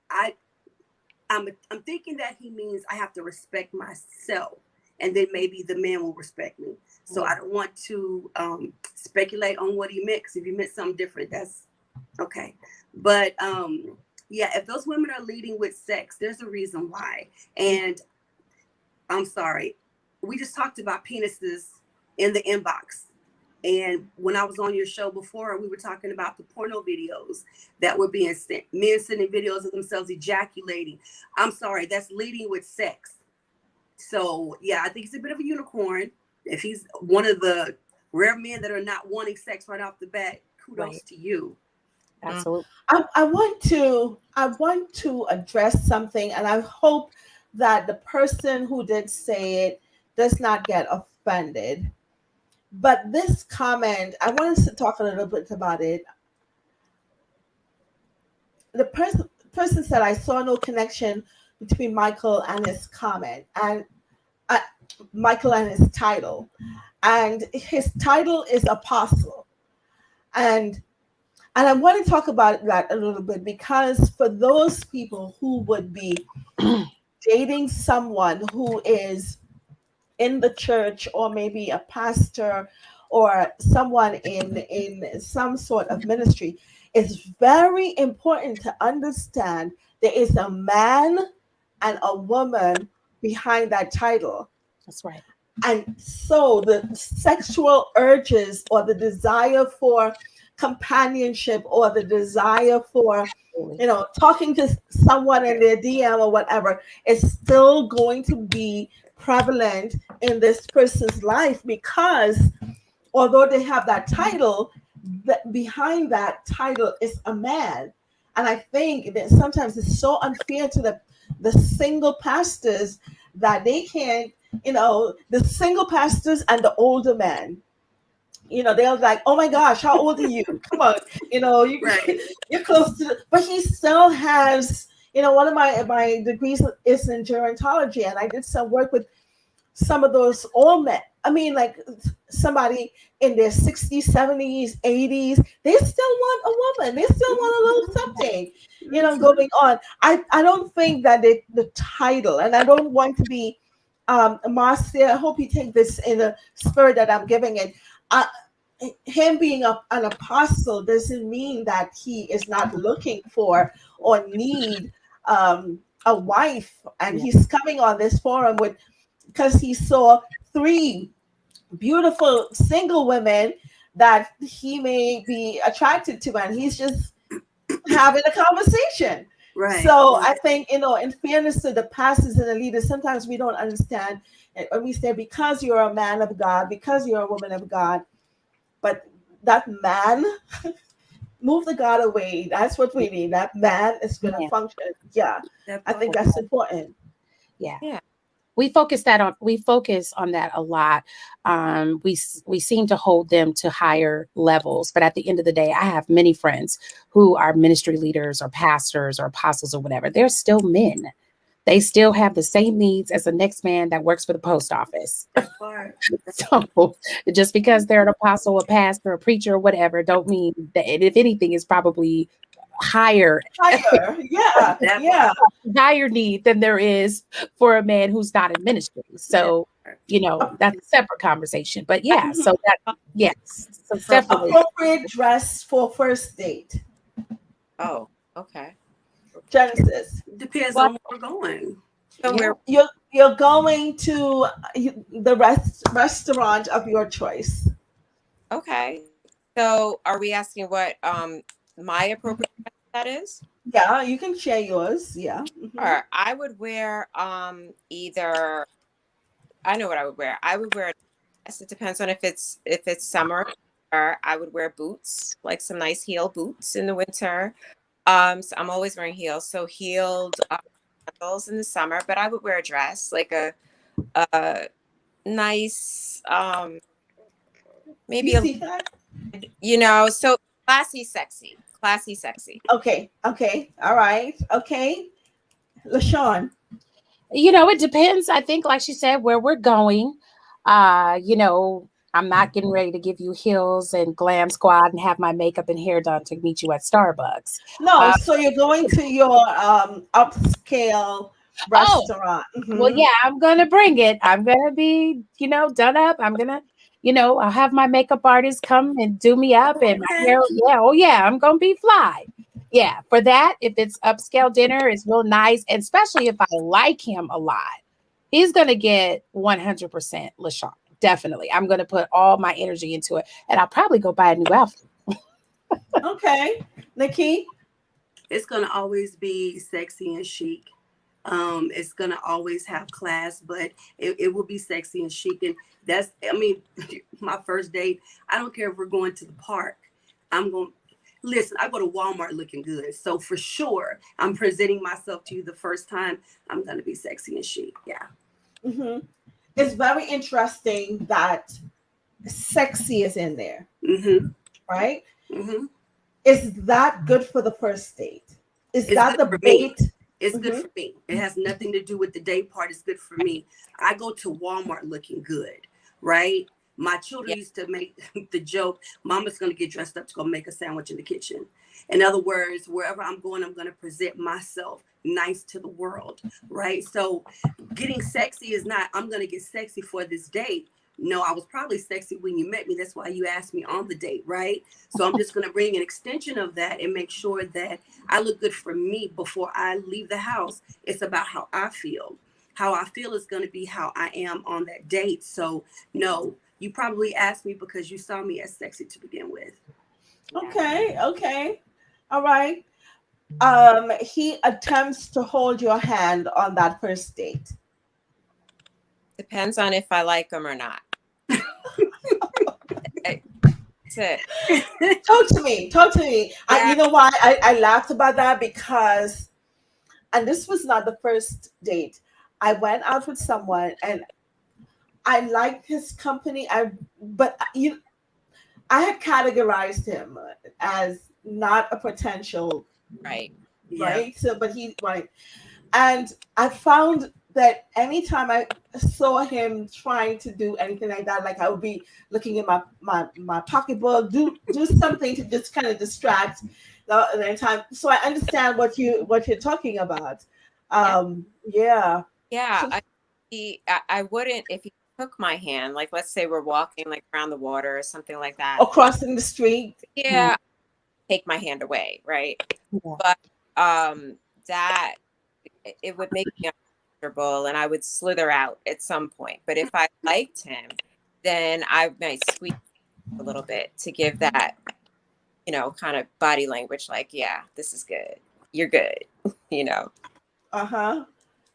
thinking that he means I have to respect myself, and then maybe the man will respect me. So I don't want to speculate on what he meant, because if he meant something different, that's okay. But yeah, if those women are leading with sex, there's a reason why. And I'm sorry, we just talked about penises in the inbox. And when I was on your show before, we were talking about the porno videos that were being sent. Men sending videos of themselves ejaculating. I'm sorry, that's leading with sex. So yeah, I think he's a bit of a unicorn. If he's one of the rare men that are not wanting sex right off the bat, kudos to you. Absolutely. I want to address something, and I hope that the person who did say it does not get offended. But this comment, I wanted to talk a little bit about it. The person said, I saw no connection between Michael and his comment, and Michael and his title. And his title is apostle. And I want to talk about that a little bit, because for those people who would be dating someone who is in the church, or maybe a pastor, or someone in some sort of ministry, it's very important to understand there is a man and a woman behind that title. That's right. And so the sexual urges, or the desire for companionship, or the desire for, talking to someone in their DM or whatever, is still going to be prevalent in this person's life, because although they have that title, behind that title is a man. And I think that sometimes it's so unfair to the single pastors that they can't, the single pastors and the older men, they're like, oh my gosh, how old are you? Come on, you're close to, but he still has, one of my degrees is in gerontology, and I did some work with some of those old men. I mean, like somebody in their 60s, 70s, 80s, they still want a woman. They still want a little something, going on. I don't think that the title, and I don't want to be Marcia, I hope you take this in the spirit that I'm giving it. Him being an apostle doesn't mean that he is not looking for or need a wife, and he's coming on this forum because he saw 3 beautiful single women that he may be attracted to, and he's just having a conversation. Right. So I think, in fairness to the pastors and the leaders, sometimes we don't understand, and we say, because you're a man of God, because you're a woman of God, but that man, move the God away. That's what we need. That man is going to function. Yeah, I think that's important. Yeah. We focus on that a lot. We seem to hold them to higher levels, but at the end of the day, I have many friends who are ministry leaders or pastors or apostles or whatever. They're still men. They still have the same needs as the next man that works for the post office. So just because they're an apostle, a pastor, a preacher, or whatever, don't mean that, if anything, is probably higher need than there is for a man who's not in ministry. So that's a separate conversation, but so definitely appropriate dress for first date. Oh, okay. Genesis, depends on where we're going. So you're going to the restaurant of your choice. Okay. So are we asking what my appropriate dress that is? Yeah, you can share yours. Yeah. Or I would wear either I know what I would wear. I would wear a dress. It depends on if it's summer. Or I would wear boots, like some nice heel boots in the winter. So I'm always wearing heels. So heeled sandals in the summer, but I would wear a dress, like a nice You maybe a, see that? so classy, sexy. Okay. Okay. All right. Okay. LaShawn. It depends. I think, like she said, where we're going. I'm not getting ready to give you heels and glam squad and have my makeup and hair done to meet you at Starbucks. No, Uh, so you're going to your upscale oh, restaurant. well, Mhm. yeah, I'm gonna bring it. I'm gonna be, done up. I'm gonna, I'll have my makeup artist come and do me up Oh, and my okay. hair. Yeah, oh yeah, I'm gonna be fly. Yeah, for that, if it's upscale dinner, it's real nice, and especially if I like him a lot, he's gonna get 100% LaShawn. Definitely, I'm gonna put all my energy into it, and I'll probably go buy a new outfit. Okay. Nikki. It's gonna always be sexy and chic. It's gonna always have class, but it will be sexy and chic. And that's, I mean, my first date. I don't care if we're going to the park. I'm going. Listen, I go to Walmart looking good, so for sure, I'm presenting myself to you the first time. I'm gonna be sexy and chic. Yeah. Hmm. It's very interesting that sexy is in there, Mm-hmm. right? Mm-hmm. Is that good for the first date? Is It's that good the for me. bait? It's good Hmm. for me. It has nothing to do with the day part. It's good for me. I go to Walmart looking good, right? My children Yeah. used to make the joke, Mama's going to get dressed up to go make a sandwich in the kitchen. In other words, wherever I'm going, I'm going to present myself nice to the world, right? So getting sexy is not, I'm going to get sexy for this date. No, I was probably sexy when you met me. That's why you asked me on the date, right? So I'm just going to bring an extension of that and make sure that I look good for me before I leave the house. It's about how I feel. How I feel is going to be how I am on that date. So, no, you probably asked me because you saw me as sexy to begin with. Yeah. Okay. Okay. All right. He attempts to hold your hand on that first date. Depends on if I like them or not. That's it. Talk to me. Talk to me. Yeah. You know why I laughed about that? Because, and this was not the first date. I went out with someone and I liked his company. I had categorized him as not a potential, Right. Yeah. right? So, but he right, and I found that anytime I saw him trying to do anything like that, like I would be looking in my pocketbook, do something to just kind of distract the time. So I understand what you're talking about. Yeah. Yeah. Yeah. So, I wouldn't, if he took my hand, like let's say we're walking like around the water or something like that. or crossing the street. Yeah. Take my hand away. Right. Yeah. But that it would make me uncomfortable and I would slither out at some point. But if I liked him, then I might squeeze a little bit to give that, kind of body language like, yeah, this is good. You're good. you know. Uh-huh.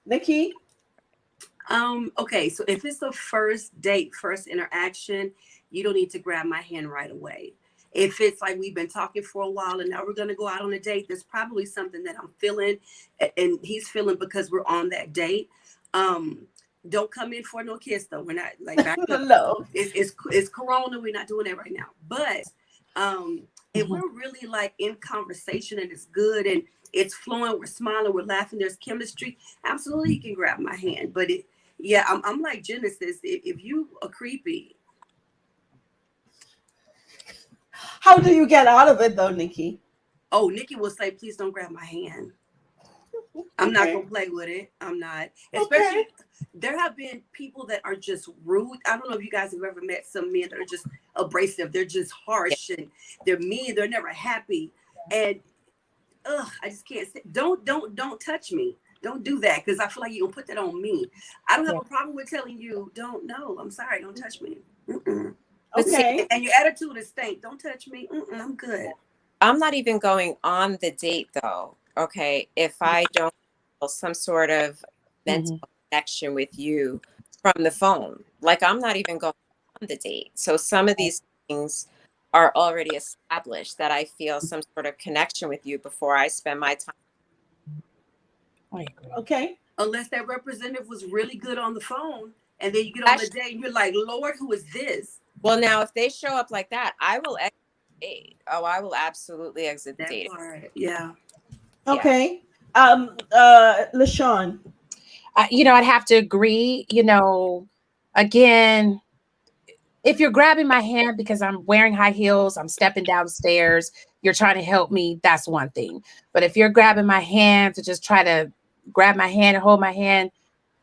Nikki. Okay, so if it's a first date, first interaction, you don't need to grab my hand right away. If it's like we've been talking for a while and now we're gonna go out on a date, there's probably something that I'm feeling and he's feeling because we're on that date. Um, don't come in for no kiss though. We're not like back up. No. It's Corona. We're not doing that right now. But if Mhm. we're really like in conversation and it's good and it's flowing, we're smiling, we're laughing, there's chemistry. Absolutely, you can grab my hand. But yeah, I'm like Genesis. If you are creepy, How do you get out of it though, Nikki? oh, Nikki will say, please don't grab my hand. I'm not Okay. gonna play with it. I'm not. Okay. Especially there have been people that are just rude. I don't know if you guys have ever met some men that are just abrasive. They're just Yeah. harsh and they're mean. They're never happy. And I just can't say, don't touch me. Don't do that because I feel like you're gonna put that on me. I don't have Yeah. a problem with telling you, don't know. I'm sorry, don't touch me. Mm-mm. But see, Okay. And your attitude is stink. Don't touch me. Mm-mm, I'm good. I'm not even going on the date though. Okay. If I don't feel some sort of mental Mhm. connection with you, from the phone. Like I'm not even going on the date. So some of these things are already established that I feel some sort of connection with you before I spend my time. I agree. Okay. Unless that representative was really good on the phone, and then you get on the date and you're like, Lord, who is this? Well, now if they show up like that, I will exit the date. Oh, I will absolutely exit the That date. part, yeah. Okay. LaShawn. I'd have to agree. Again, if you're grabbing my hand because I'm wearing high heels, I'm stepping downstairs, you're trying to help me, that's one thing. But if you're grabbing my hand to just try to grab my hand and hold my hand,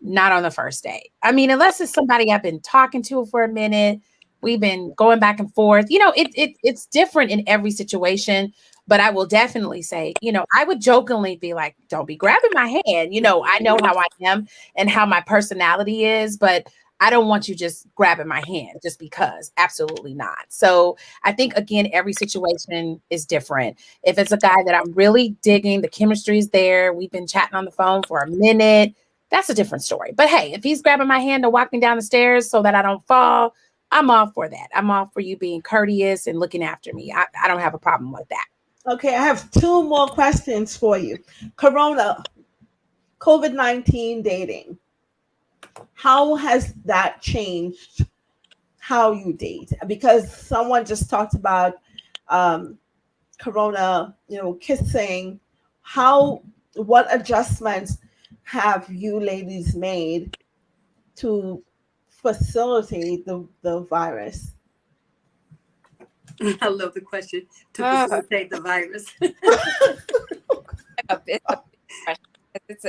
not on the first day. I mean, unless it's somebody I've been talking to for a minute, we've been going back and forth. It's different in every situation. But I will definitely say, I would jokingly be like, don't be grabbing my hand. I know how I am and how my personality is, but I don't want you just grabbing my hand just because. Absolutely not. So I think, again, every situation is different. If it's a guy that I'm really digging, the chemistry is there, we've been chatting on the phone for a minute, that's a different story. But hey, if he's grabbing my hand to walk me down the stairs so that I don't fall, I'm all for that. I'm all for you being courteous and looking after me. I don't have a problem with that. Okay, I have two more questions for you. COVID-19 dating. How has that changed how you date? Because someone just talked about Corona, kissing. What adjustments have you ladies made to facilitate the virus? I love the question, to facilitate the virus. It's a question. It's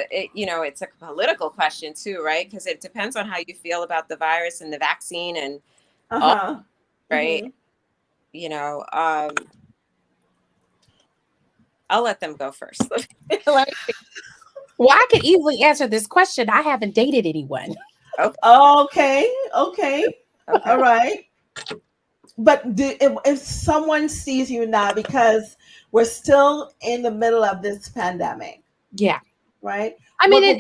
a political question too, right? Because it depends on how you feel about the virus and the vaccine and all, right? Mm-hmm. I'll let them go first. Well, I could easily answer this question. I haven't dated anyone. Okay. All right. But if someone sees you now, because we're still in the middle of this pandemic, Yeah. right? I mean,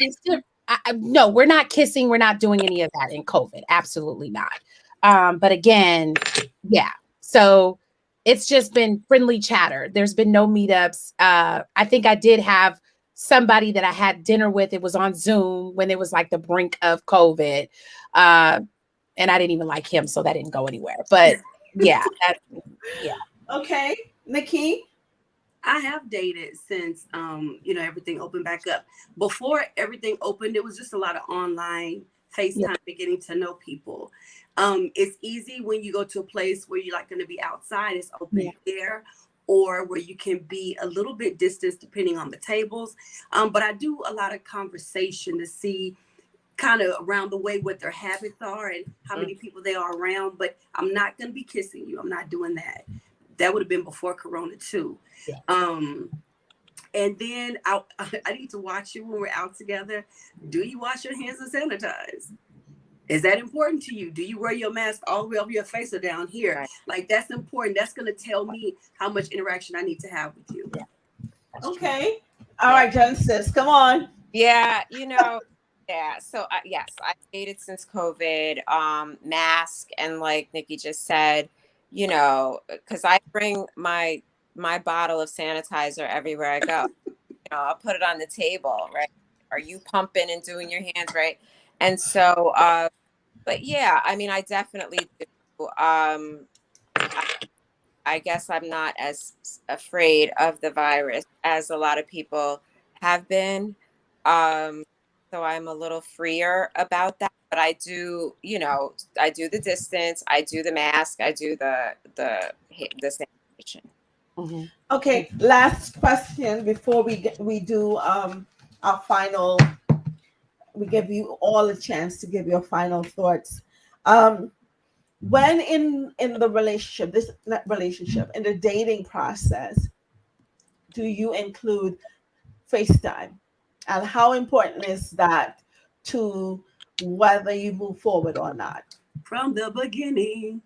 no, we're not kissing. We're not doing any of that in COVID. Absolutely not. But again, yeah. So it's just been friendly chatter. There's been no meetups. I think I did have somebody that I had dinner with. It was on Zoom when it was like the brink of COVID. And I didn't even like him, so that didn't go anywhere. But yeah. Okay. Nikki? I have dated since everything opened back up. Before everything opened, it was just a lot of online FaceTime and getting to know people. It's easy when you go to a place where you're like going to be outside, it's open air, or where you can be a little bit distance depending on the tables. But I do a lot of conversation to see kind of around the way what their habits are and how many people they are around. But I'm not going to be kissing you. I'm not doing that. That would have been before Corona too. Yeah. And then I need to watch you when we're out together. Do you wash your hands and sanitize? Is that important to you? Do you wear your mask all the way over your face or down here? Right. Like, that's important. That's going to tell me how much interaction I need to have with you. Yeah. Okay. All right, Genesis, come on. Yeah. Yeah. So yes, I've dated since COVID, mask. And like Nikki just said, because I bring my bottle of sanitizer everywhere I go. I'll put it on the table, right? Are you pumping and doing your hands right? And so, but yeah, I mean, I definitely do. I guess I'm not as afraid of the virus as a lot of people have been. So I'm a little freer about that. But I do, I do the distance, I do the mask, I do the sanitation. Mm-hmm. Okay, last question before we do our final. We give you all a chance to give your final thoughts. When in the relationship, in the dating process, do you include FaceTime, and how important is that to whether you move forward or not? From the beginning.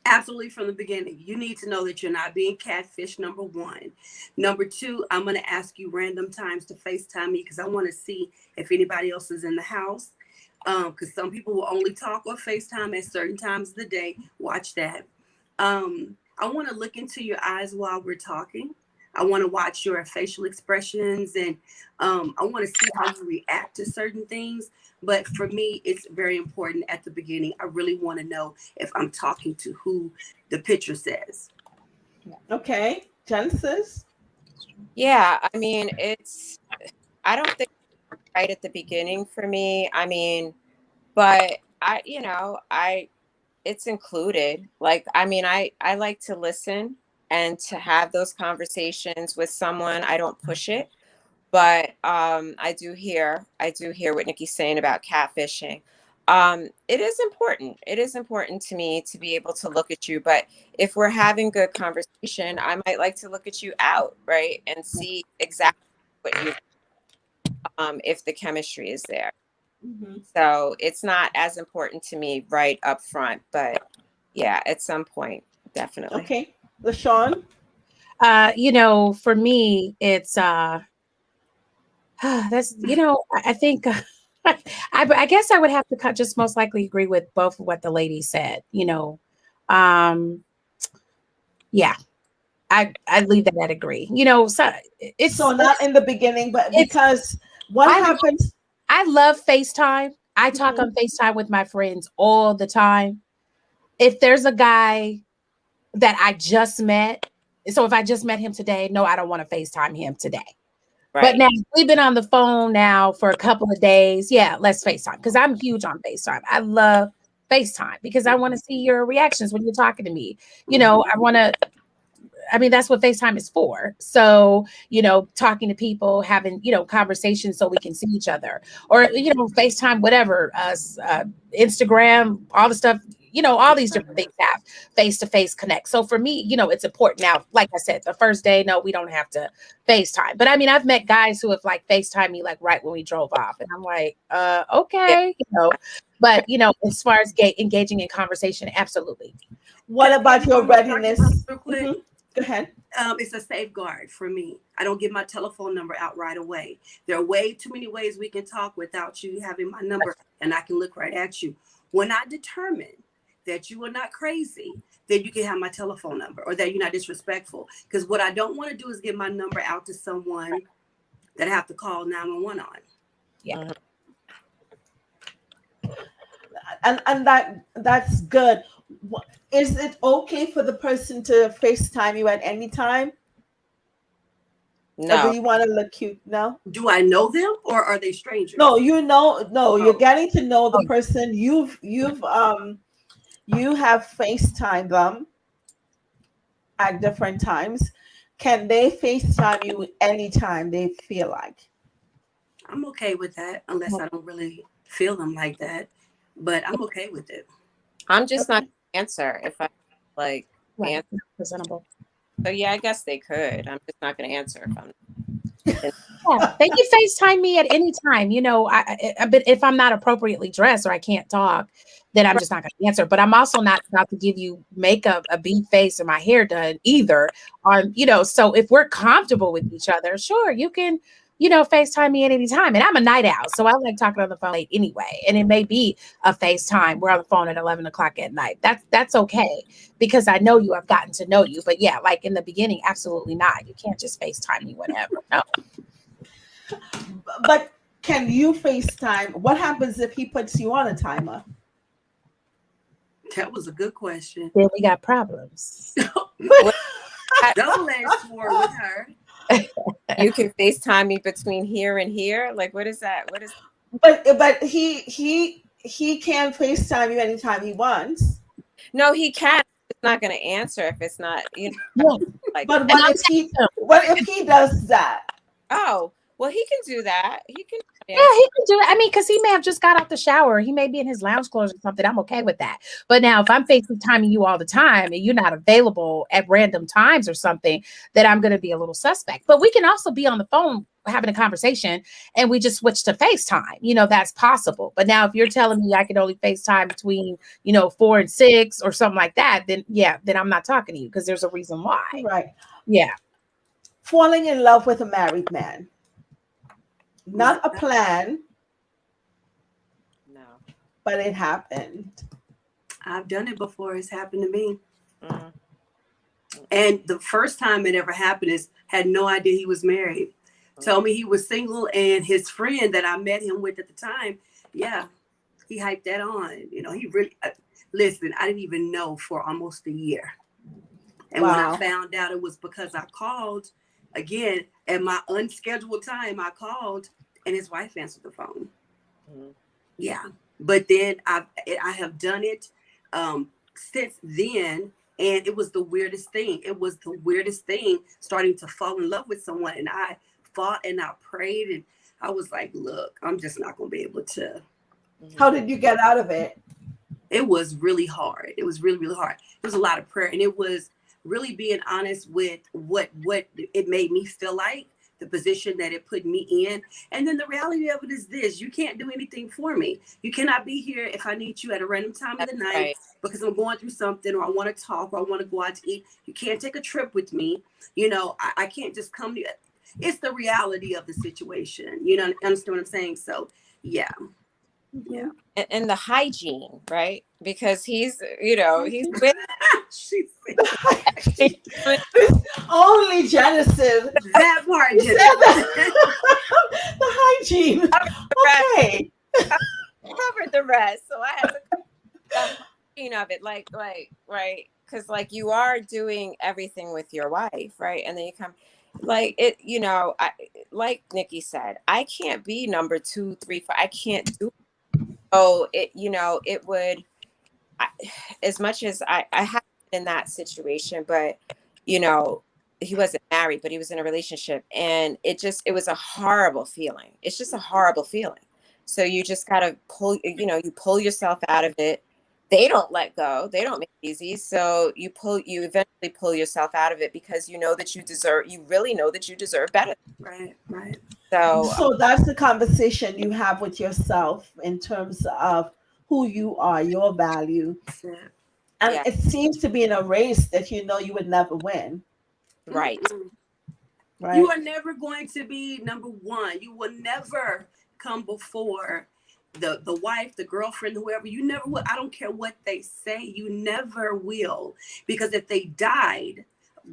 Absolutely, from the beginning. You need to know that you're not being catfished, number one. Number two, I'm going to ask you random times to FaceTime me because I want to see if anybody else is in the house. Because some people will only talk or FaceTime at certain times of the day. Watch that. I want to look into your eyes while we're talking. I want to watch your facial expressions, and I want to see how you react to certain things. But for me, it's very important at the beginning. I really want to know if I'm talking to who the picture says. Okay, Genesis. Yeah, I mean, I don't think it's right at the beginning for me. I mean, but it's included. Like, I mean, I like to listen and to have those conversations with someone. I don't push it, but I do hear what Nikki's saying about catfishing. It is important. It is important to me to be able to look at you, but if we're having good conversation, I might like to look at you out, right, and see exactly what you if the chemistry is there. Mm-hmm. So it's not as important to me right up front, but yeah, at some point, definitely. Okay, LaShawn. For me, it's that's I think I guess I would have to just most likely agree with both of what the lady said. Um, yeah, I'd leave that at agree. So So not in the beginning, but it's because what I happens? I love FaceTime. I talk Mhm. on FaceTime with my friends all the time. If there's a guy that I just met, so if I just met him today, no, I don't want to FaceTime him today. But Right. now we've been on the phone now for a couple of days. Yeah, let's FaceTime because I'm huge on FaceTime. I love FaceTime because I want to see your reactions when you're talking to me. That's what FaceTime is for. So, talking to people, having, conversations so we can see each other or, FaceTime, whatever, Instagram, all the stuff, all these different things have face-to-face connect. So for me, it's important. Now, like I said, the first day, no, we don't have to FaceTime. But I mean, I've met guys who have like FaceTime me like right when we drove off. And I'm like, okay, but as far as engaging in conversation, absolutely. What Can I about give your one more argument readiness? real quick? Mhm. Go ahead. It's a safeguard for me. I don't give my telephone number out right away. There are way too many ways we can talk without you having my number, and I can look right at you. When I determine that you are not crazy, then you can have my telephone number, or that you're not disrespectful. Because what I don't want to do is give my number out to someone that I have to call 911 on. Yeah. And that's good. Is it okay for the person to FaceTime you at any time? Or do No. you want to look cute? No? Do I know them, or are they strangers? No, you're Oh. getting to know the Oh. person. You have FaceTime them at different times. Can they FaceTime you anytime they feel like? I'm okay with that, unless I don't really feel them like that. But I'm okay with it. I'm just not Okay. gonna answer if I like Right. answer. Presentable. So yeah, I guess they could. I'm just not gonna answer if I'm Yeah, they can FaceTime me at any time. But if I'm not appropriately dressed or I can't talk, then I'm just not going to answer. But I'm also not about to give you makeup, a beat face, or my hair done either. So if we're comfortable with each other, sure, you can, FaceTime me at any time. And I'm a night owl, so I like talking on the phone late anyway. And it may be a FaceTime. We're on the phone at 11 o'clock at night. That's okay because I know you. I've gotten to know you. But yeah, like in the beginning, absolutely not. You can't just FaceTime me whenever. No. But can you FaceTime? What happens if he puts you on a timer? That was a good question. Then we got problems. Double-edged sword with her. you can FaceTime me between here and here. Like, what is that? What is But he can FaceTime you anytime he wants. no, he can. It's not gonna answer if it's not, Yeah. like But And I'll text him. what if he does that? oh, well, he can do that. He can Yeah, he can do it. I mean, because he may have just got out the shower. He may be in his lounge clothes or something. I'm okay with that. But now, if I'm FaceTiming you all the time and you're not available at random times or something, then I'm going to be a little suspect. But we can also be on the phone having a conversation and we just switch to FaceTime. That's possible. But now, if you're telling me I can only FaceTime between, 4 and 6 or something like that, then I'm not talking to you because there's a reason why. Right. Yeah. Falling in love with a married man. Not a plan. no. but it happened. I've done it before. It's happened to me. Mm. And the first time it ever happened is had no idea he was married. Told me he was single, and his friend that I met him with at the time, yeah, he hyped that on. You know, he really listen. I didn't even know for almost a year, and when I Wow. found out, it was because I called again at my unscheduled time. I called, and his wife answered the phone. Mm. Yeah, but then I have done it since then, and it was the weirdest thing. It was the weirdest thing starting to fall in love with someone, and I fought and I prayed, and I was like, look, I'm just not gonna be able to. How did you get out of it? It was really hard. It was really, really hard. It was a lot of prayer, and it was really being honest with what it made me feel like, the position that it put me in. And then the reality of it is this: you can't do anything for me. You cannot be here if I need you at a random time of the That's night right. because I'm going through something, or I want to talk, or I want to go out to eat. You can't take a trip with me. You know, I can't just come to you. It's the reality of the situation. You know, understand what I'm saying? So yeah. Yeah. And the hygiene, right? Because he's, you know, he's with She's Only Genesis. that part. You said that. The hygiene. Okay. covered the rest. So I had to cover the hygiene of it, like, right? Because like you are doing everything with your wife, right? And then you come, like it, you know, like Nikki said, I can't be number 2, 3, 4. I can't do. So it, you know, it would, as much as I have been in that situation, but you know, he wasn't married, but he was in a relationship, and it was a horrible feeling. It's just a horrible feeling. So you just gotta pull, you know, you pull yourself out of it. They don't let go. They don't make it easy. So you eventually pull yourself out of it because you know that you really know that you deserve better. right, right. So that's the conversation you have with yourself in terms of who you are, your value. Yeah. And Yeah. it seems to be in a race that you know you would never win. Right. Right. You are never going to be number one. You will never come before the wife, the girlfriend, whoever. You never will. I don't care what they say. You never will. Because if they died,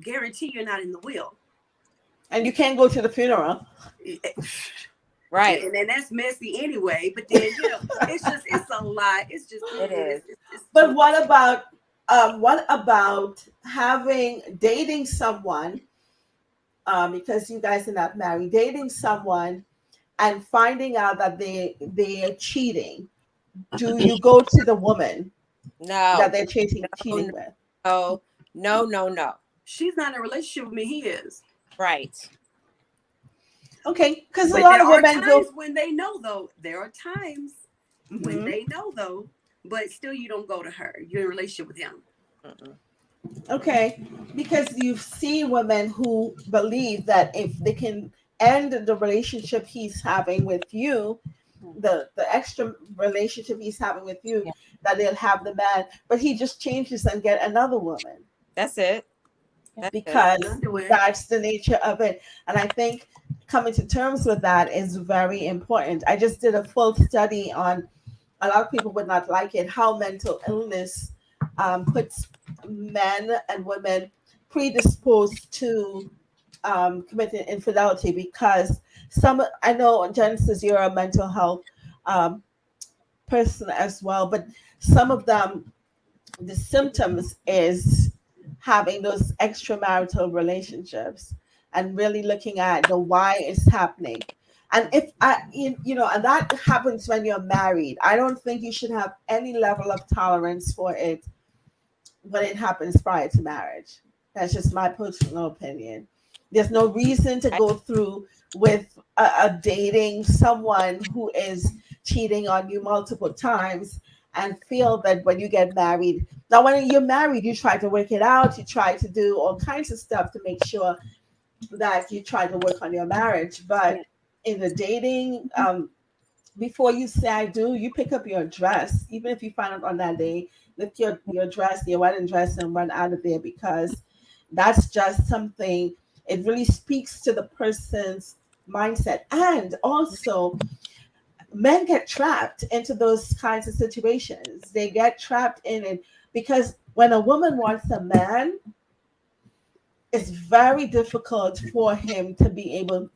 guarantee you're not in the will. And you can't go to the funeral. Right. And that's messy anyway. But then, you know, it's a lot. It's just It is. But what about dating someone? Because you guys are not married, dating someone and finding out that they are cheating. Do you go to the woman that No. they're cheating with? No. She's not in a relationship with me. He is. Right. Okay, because a But lot there of are women times go. when they know, though. There are times when Mhm. they know, though. But still, you don't go to her. You're in a relationship with him. Mm-mm. Okay, because you see women who believe that if they can end the relationship he's having with you, the extra relationship he's having with you, Yeah. that they'll have the man, but he just changes and get another woman That's it. because Underwear. that's the nature of it. And I think coming to terms with that is very important. I just did a full study on, a lot of people would not like it, how mental illness puts men and women predisposed to committing infidelity, because I know, Genesis, you're a mental health um, person as well, but some of them, the symptoms is having those extramarital relationships and really looking at the why it's happening. And if and that happens when you're married. I don't think you should have any level of tolerance for it when it happens prior to marriage. That's just my personal opinion. There's no reason to go through with a dating someone who is cheating on you multiple times and feel that when you get married. Now, when you're married, you try to work it out. You try to do all kinds of stuff to make sure that you try to work on your marriage. But in the dating, before you say I do, you pick up your dress, even if you find out on that day, lift your dress, your wedding dress, and run out of there, because that's just something, it really speaks to the person's mindset. And also, men get trapped into those kinds of situations. They get trapped in it because when a woman wants a man, it's very difficult for him to be able,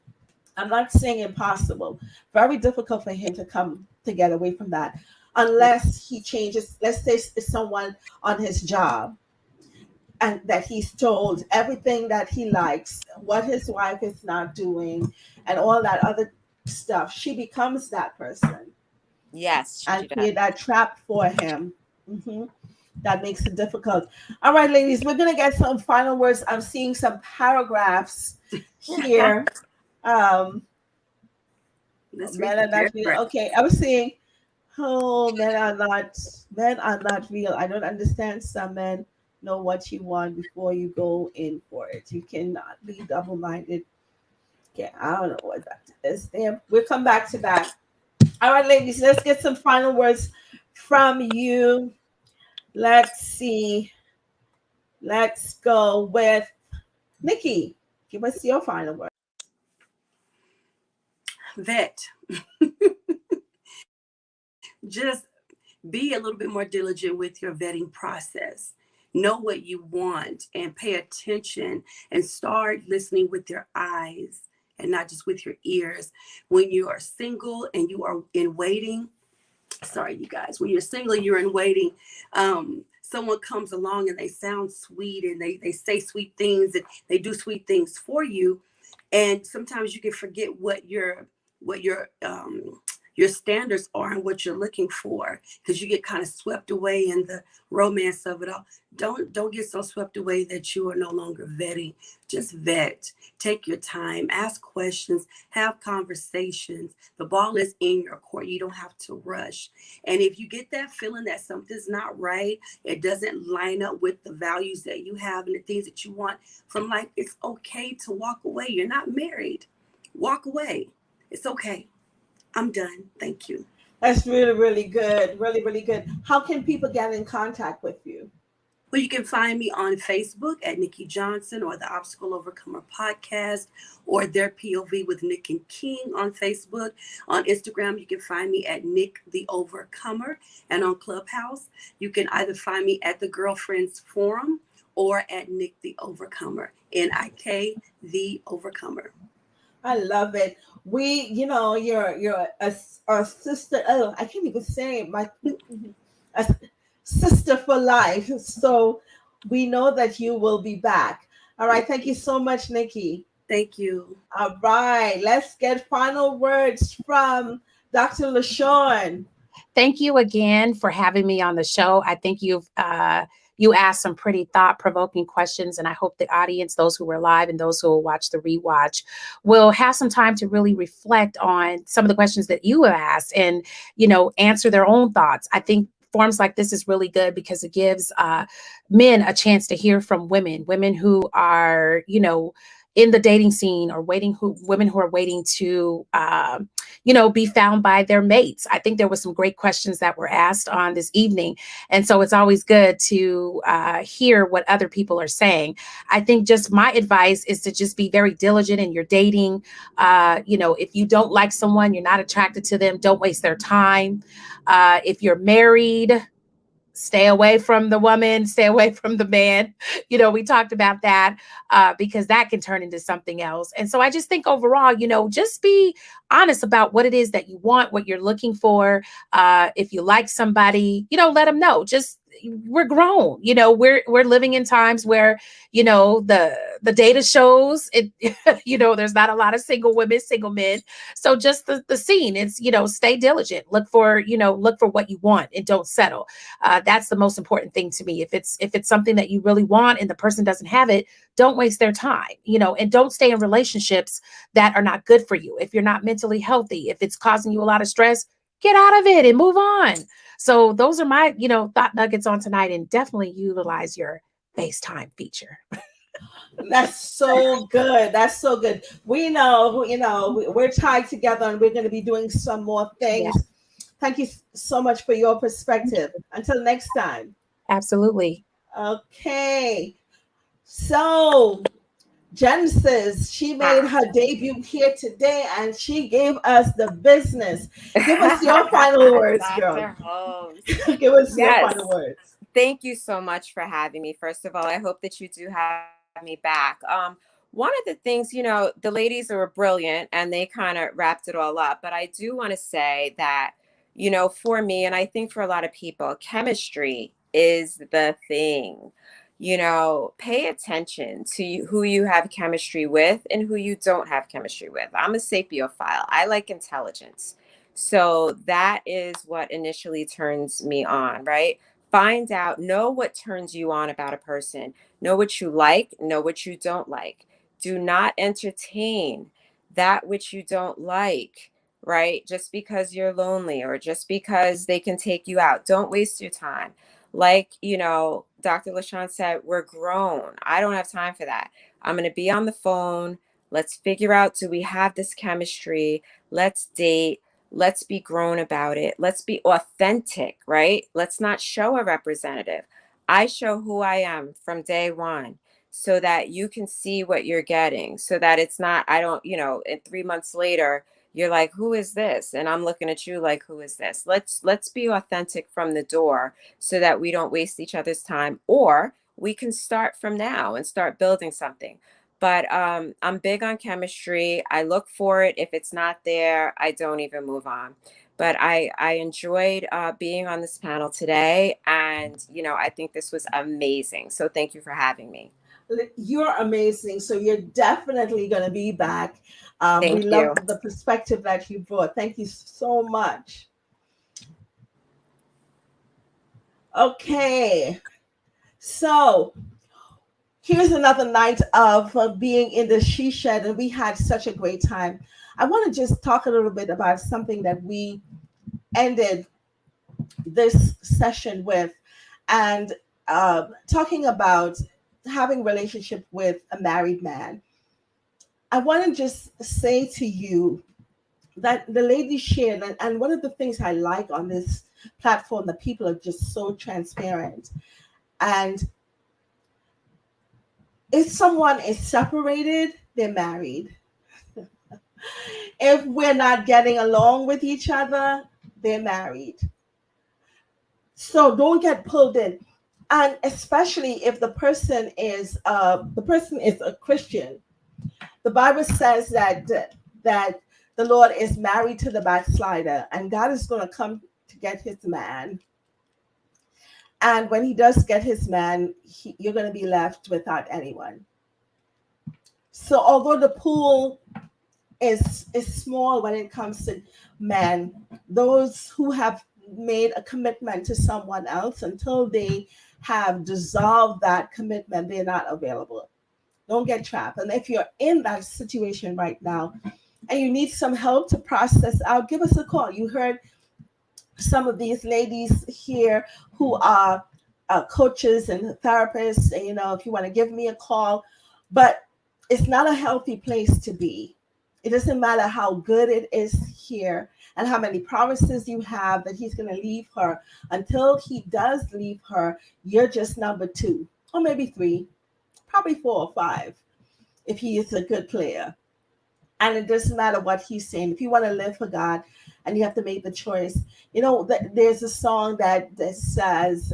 I'm not saying impossible, very difficult for him to come to get away from that unless he changes. Let's say it's someone on his job and that he's told everything that he likes, what his wife is not doing, and all that other stuff. She becomes that person Yes, and she does. create that trap for him. Mhm. That makes it difficult. All right, ladies, we're gonna get some final words. I'm seeing some paragraphs here. Um, Let's read Men the are not real. paragraph. Okay, I was saying, oh, men are not real. I don't understand. Some men know what you want before you go in for it. You cannot be double-minded. Okay, I don't know what that is. There, we'll come back to that. All right, ladies, let's get some final words from you. Let's see. Let's go with Nikki. Give us your final word. Vet. Just be a little bit more diligent with your vetting process. Know what you want and pay attention and start listening with your eyes and not just with your ears. When you are single and you are in waiting, sorry, you guys, when you're single, you're in waiting. Someone comes along and they sound sweet and they say sweet things and they do sweet things for you. And sometimes you can forget what your standards are and what you're looking for because you get kind of swept away in the romance of it all. Don't get so swept away that you are no longer vetting. Just vet. Take your time. Ask questions. Have conversations. The ball is in your court. You don't have to rush. And if you get that feeling that something's not right, it doesn't line up with the values that you have and the things that you want from life, it's okay to walk away. You're not married. Walk away. It's okay. I'm done. Thank you. That's really, really good. Really, really good. How can people get in contact with you? Well, you can find me on Facebook at Nikki Johnson or the Obstacle Overcomer podcast or Their POV with Nick and King on Facebook. On Instagram, you can find me at Nick the Overcomer. And on Clubhouse, you can either find me at the Girlfriends Forum or at Nick the Overcomer, NIK the Overcomer. I love it. You're a sister. Oh, I can't even say it. A sister for life. So we know that you will be back. All right. Thank you so much, Nikki. Thank you. All right. Let's get final words from Dr. LaShawn. Thank you again for having me on the show. I think you asked some pretty thought-provoking questions, and I hope the audience, those who were live and those who will watch the rewatch, will have some time to really reflect on some of the questions that you have asked and, answer their own thoughts. I think forums like this is really good because it gives men a chance to hear from women who are, in the dating scene or women who are waiting to, be found by their mates. I think there was some great questions that were asked on this evening. And so it's always good to hear what other people are saying. I think just my advice is to just be very diligent in your dating. If you don't like someone, you're not attracted to them, don't waste their time. If you're married, stay away from the woman, stay away from the man. We talked about that because that can turn into something else. And so I just think overall, just be honest about what it is that you want, what you're looking for. If you like somebody, let them know. We're grown, we're living in times where, the data shows it, there's not a lot of single women, single men. So just the scene, it's, stay diligent, look for what you want and don't settle. That's the most important thing to me. If it's something that you really want and the person doesn't have it, don't waste their time, and don't stay in relationships that are not good for you. If you're not mentally healthy, if it's causing you a lot of stress, get out of it and move on. So those are my, thought nuggets on tonight, and definitely utilize your FaceTime feature. That's so good. That's so good. We know, we're tied together and we're going to be doing some more things. Yeah. Thank you so much for your perspective. Until next time. Absolutely. Okay. So Genesis, she made her debut here today and she gave us the business. Give us your final words, girl. Dr. Holmes. Give us your Yes. final words. Thank you so much for having me. First of all, I hope that you do have me back. One of the things, the ladies were brilliant and they kind of wrapped it all up. But I do want to say that, for me, and I think for a lot of people, chemistry is the thing. Pay attention to who you have chemistry with and who you don't have chemistry with. I'm a sapiophile. I like intelligence. So that is what initially turns me on, right? Find out, know what turns you on about a person, know what you like, know what you don't like. Do not entertain that which you don't like, right? Just because you're lonely or just because they can take you out. Don't waste your time. Like, Dr. LaShawn said, we're grown. I don't have time for that. I'm going to be on the phone. Let's figure out, do we have this chemistry? Let's date. Let's be grown about it. Let's be authentic, right? Let's not show a representative. I show who I am from day one so that you can see what you're getting, so that it's not, and 3 months later, you're like, who is this? And I'm looking at you like, who is this? Let's be authentic from the door so that we don't waste each other's time, or we can start from now and start building something. But I'm big on chemistry. I look for it. If it's not there, I don't even move on. But I enjoyed being on this panel today. And, I think this was amazing. So thank you for having me. You're amazing. So you're definitely going to be back. Thank we you. love the perspective that you brought. Thank you so much. Okay. So here's another night of being in the SheShed, and we had such a great time. I want to just talk a little bit about something that we ended this session with, and talking about having relationship with a married man. I want to just say to you that the lady shared, and one of the things I like on this platform, that people are just so transparent. And if someone is separated, they're married. If we're not getting along with each other, they're married. So don't get pulled in. And especially if the person is a Christian. The Bible says that the Lord is married to the backslider, and God is going to come to get his man. And when he does get his man, you're going to be left without anyone. So although the pool is small when it comes to men, those who have made a commitment to someone else, until they have dissolved that commitment, they're not available. Don't get trapped. And if you're in that situation right now and you need some help to process out, give us a call. You heard some of these ladies here who are coaches and therapists. And, if you want to give me a call, but it's not a healthy place to be. It doesn't matter how good it is here and how many promises you have that he's going to leave her. Until he does leave her, you're just number 2 or maybe 3, probably 4 or 5 if he is a good player. And it doesn't matter what he's saying. If you want to live for God, and you have to make the choice. There's a song that says,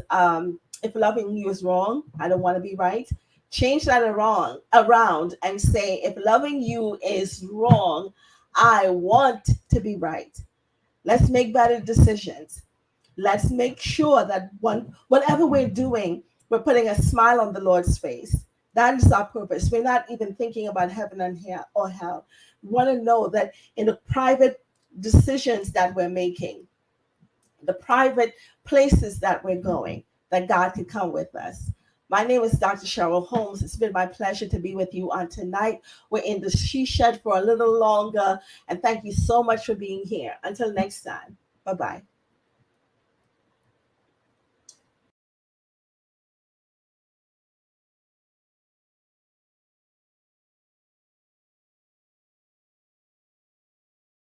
if loving you is wrong, I don't want to be right. Change that around and say, if loving you is wrong, I want to be right. Let's make better decisions. Let's make sure that whatever we're doing, we're putting a smile on the Lord's face. That is our purpose. We're not even thinking about heaven and hell. We want to know that in the private decisions that we're making, the private places that we're going, that God can come with us. My name is Dr. Cheryl Holmes. It's been my pleasure to be with you on tonight. We're in the SheShed for a little longer, and thank you so much for being here. Until next time, bye-bye.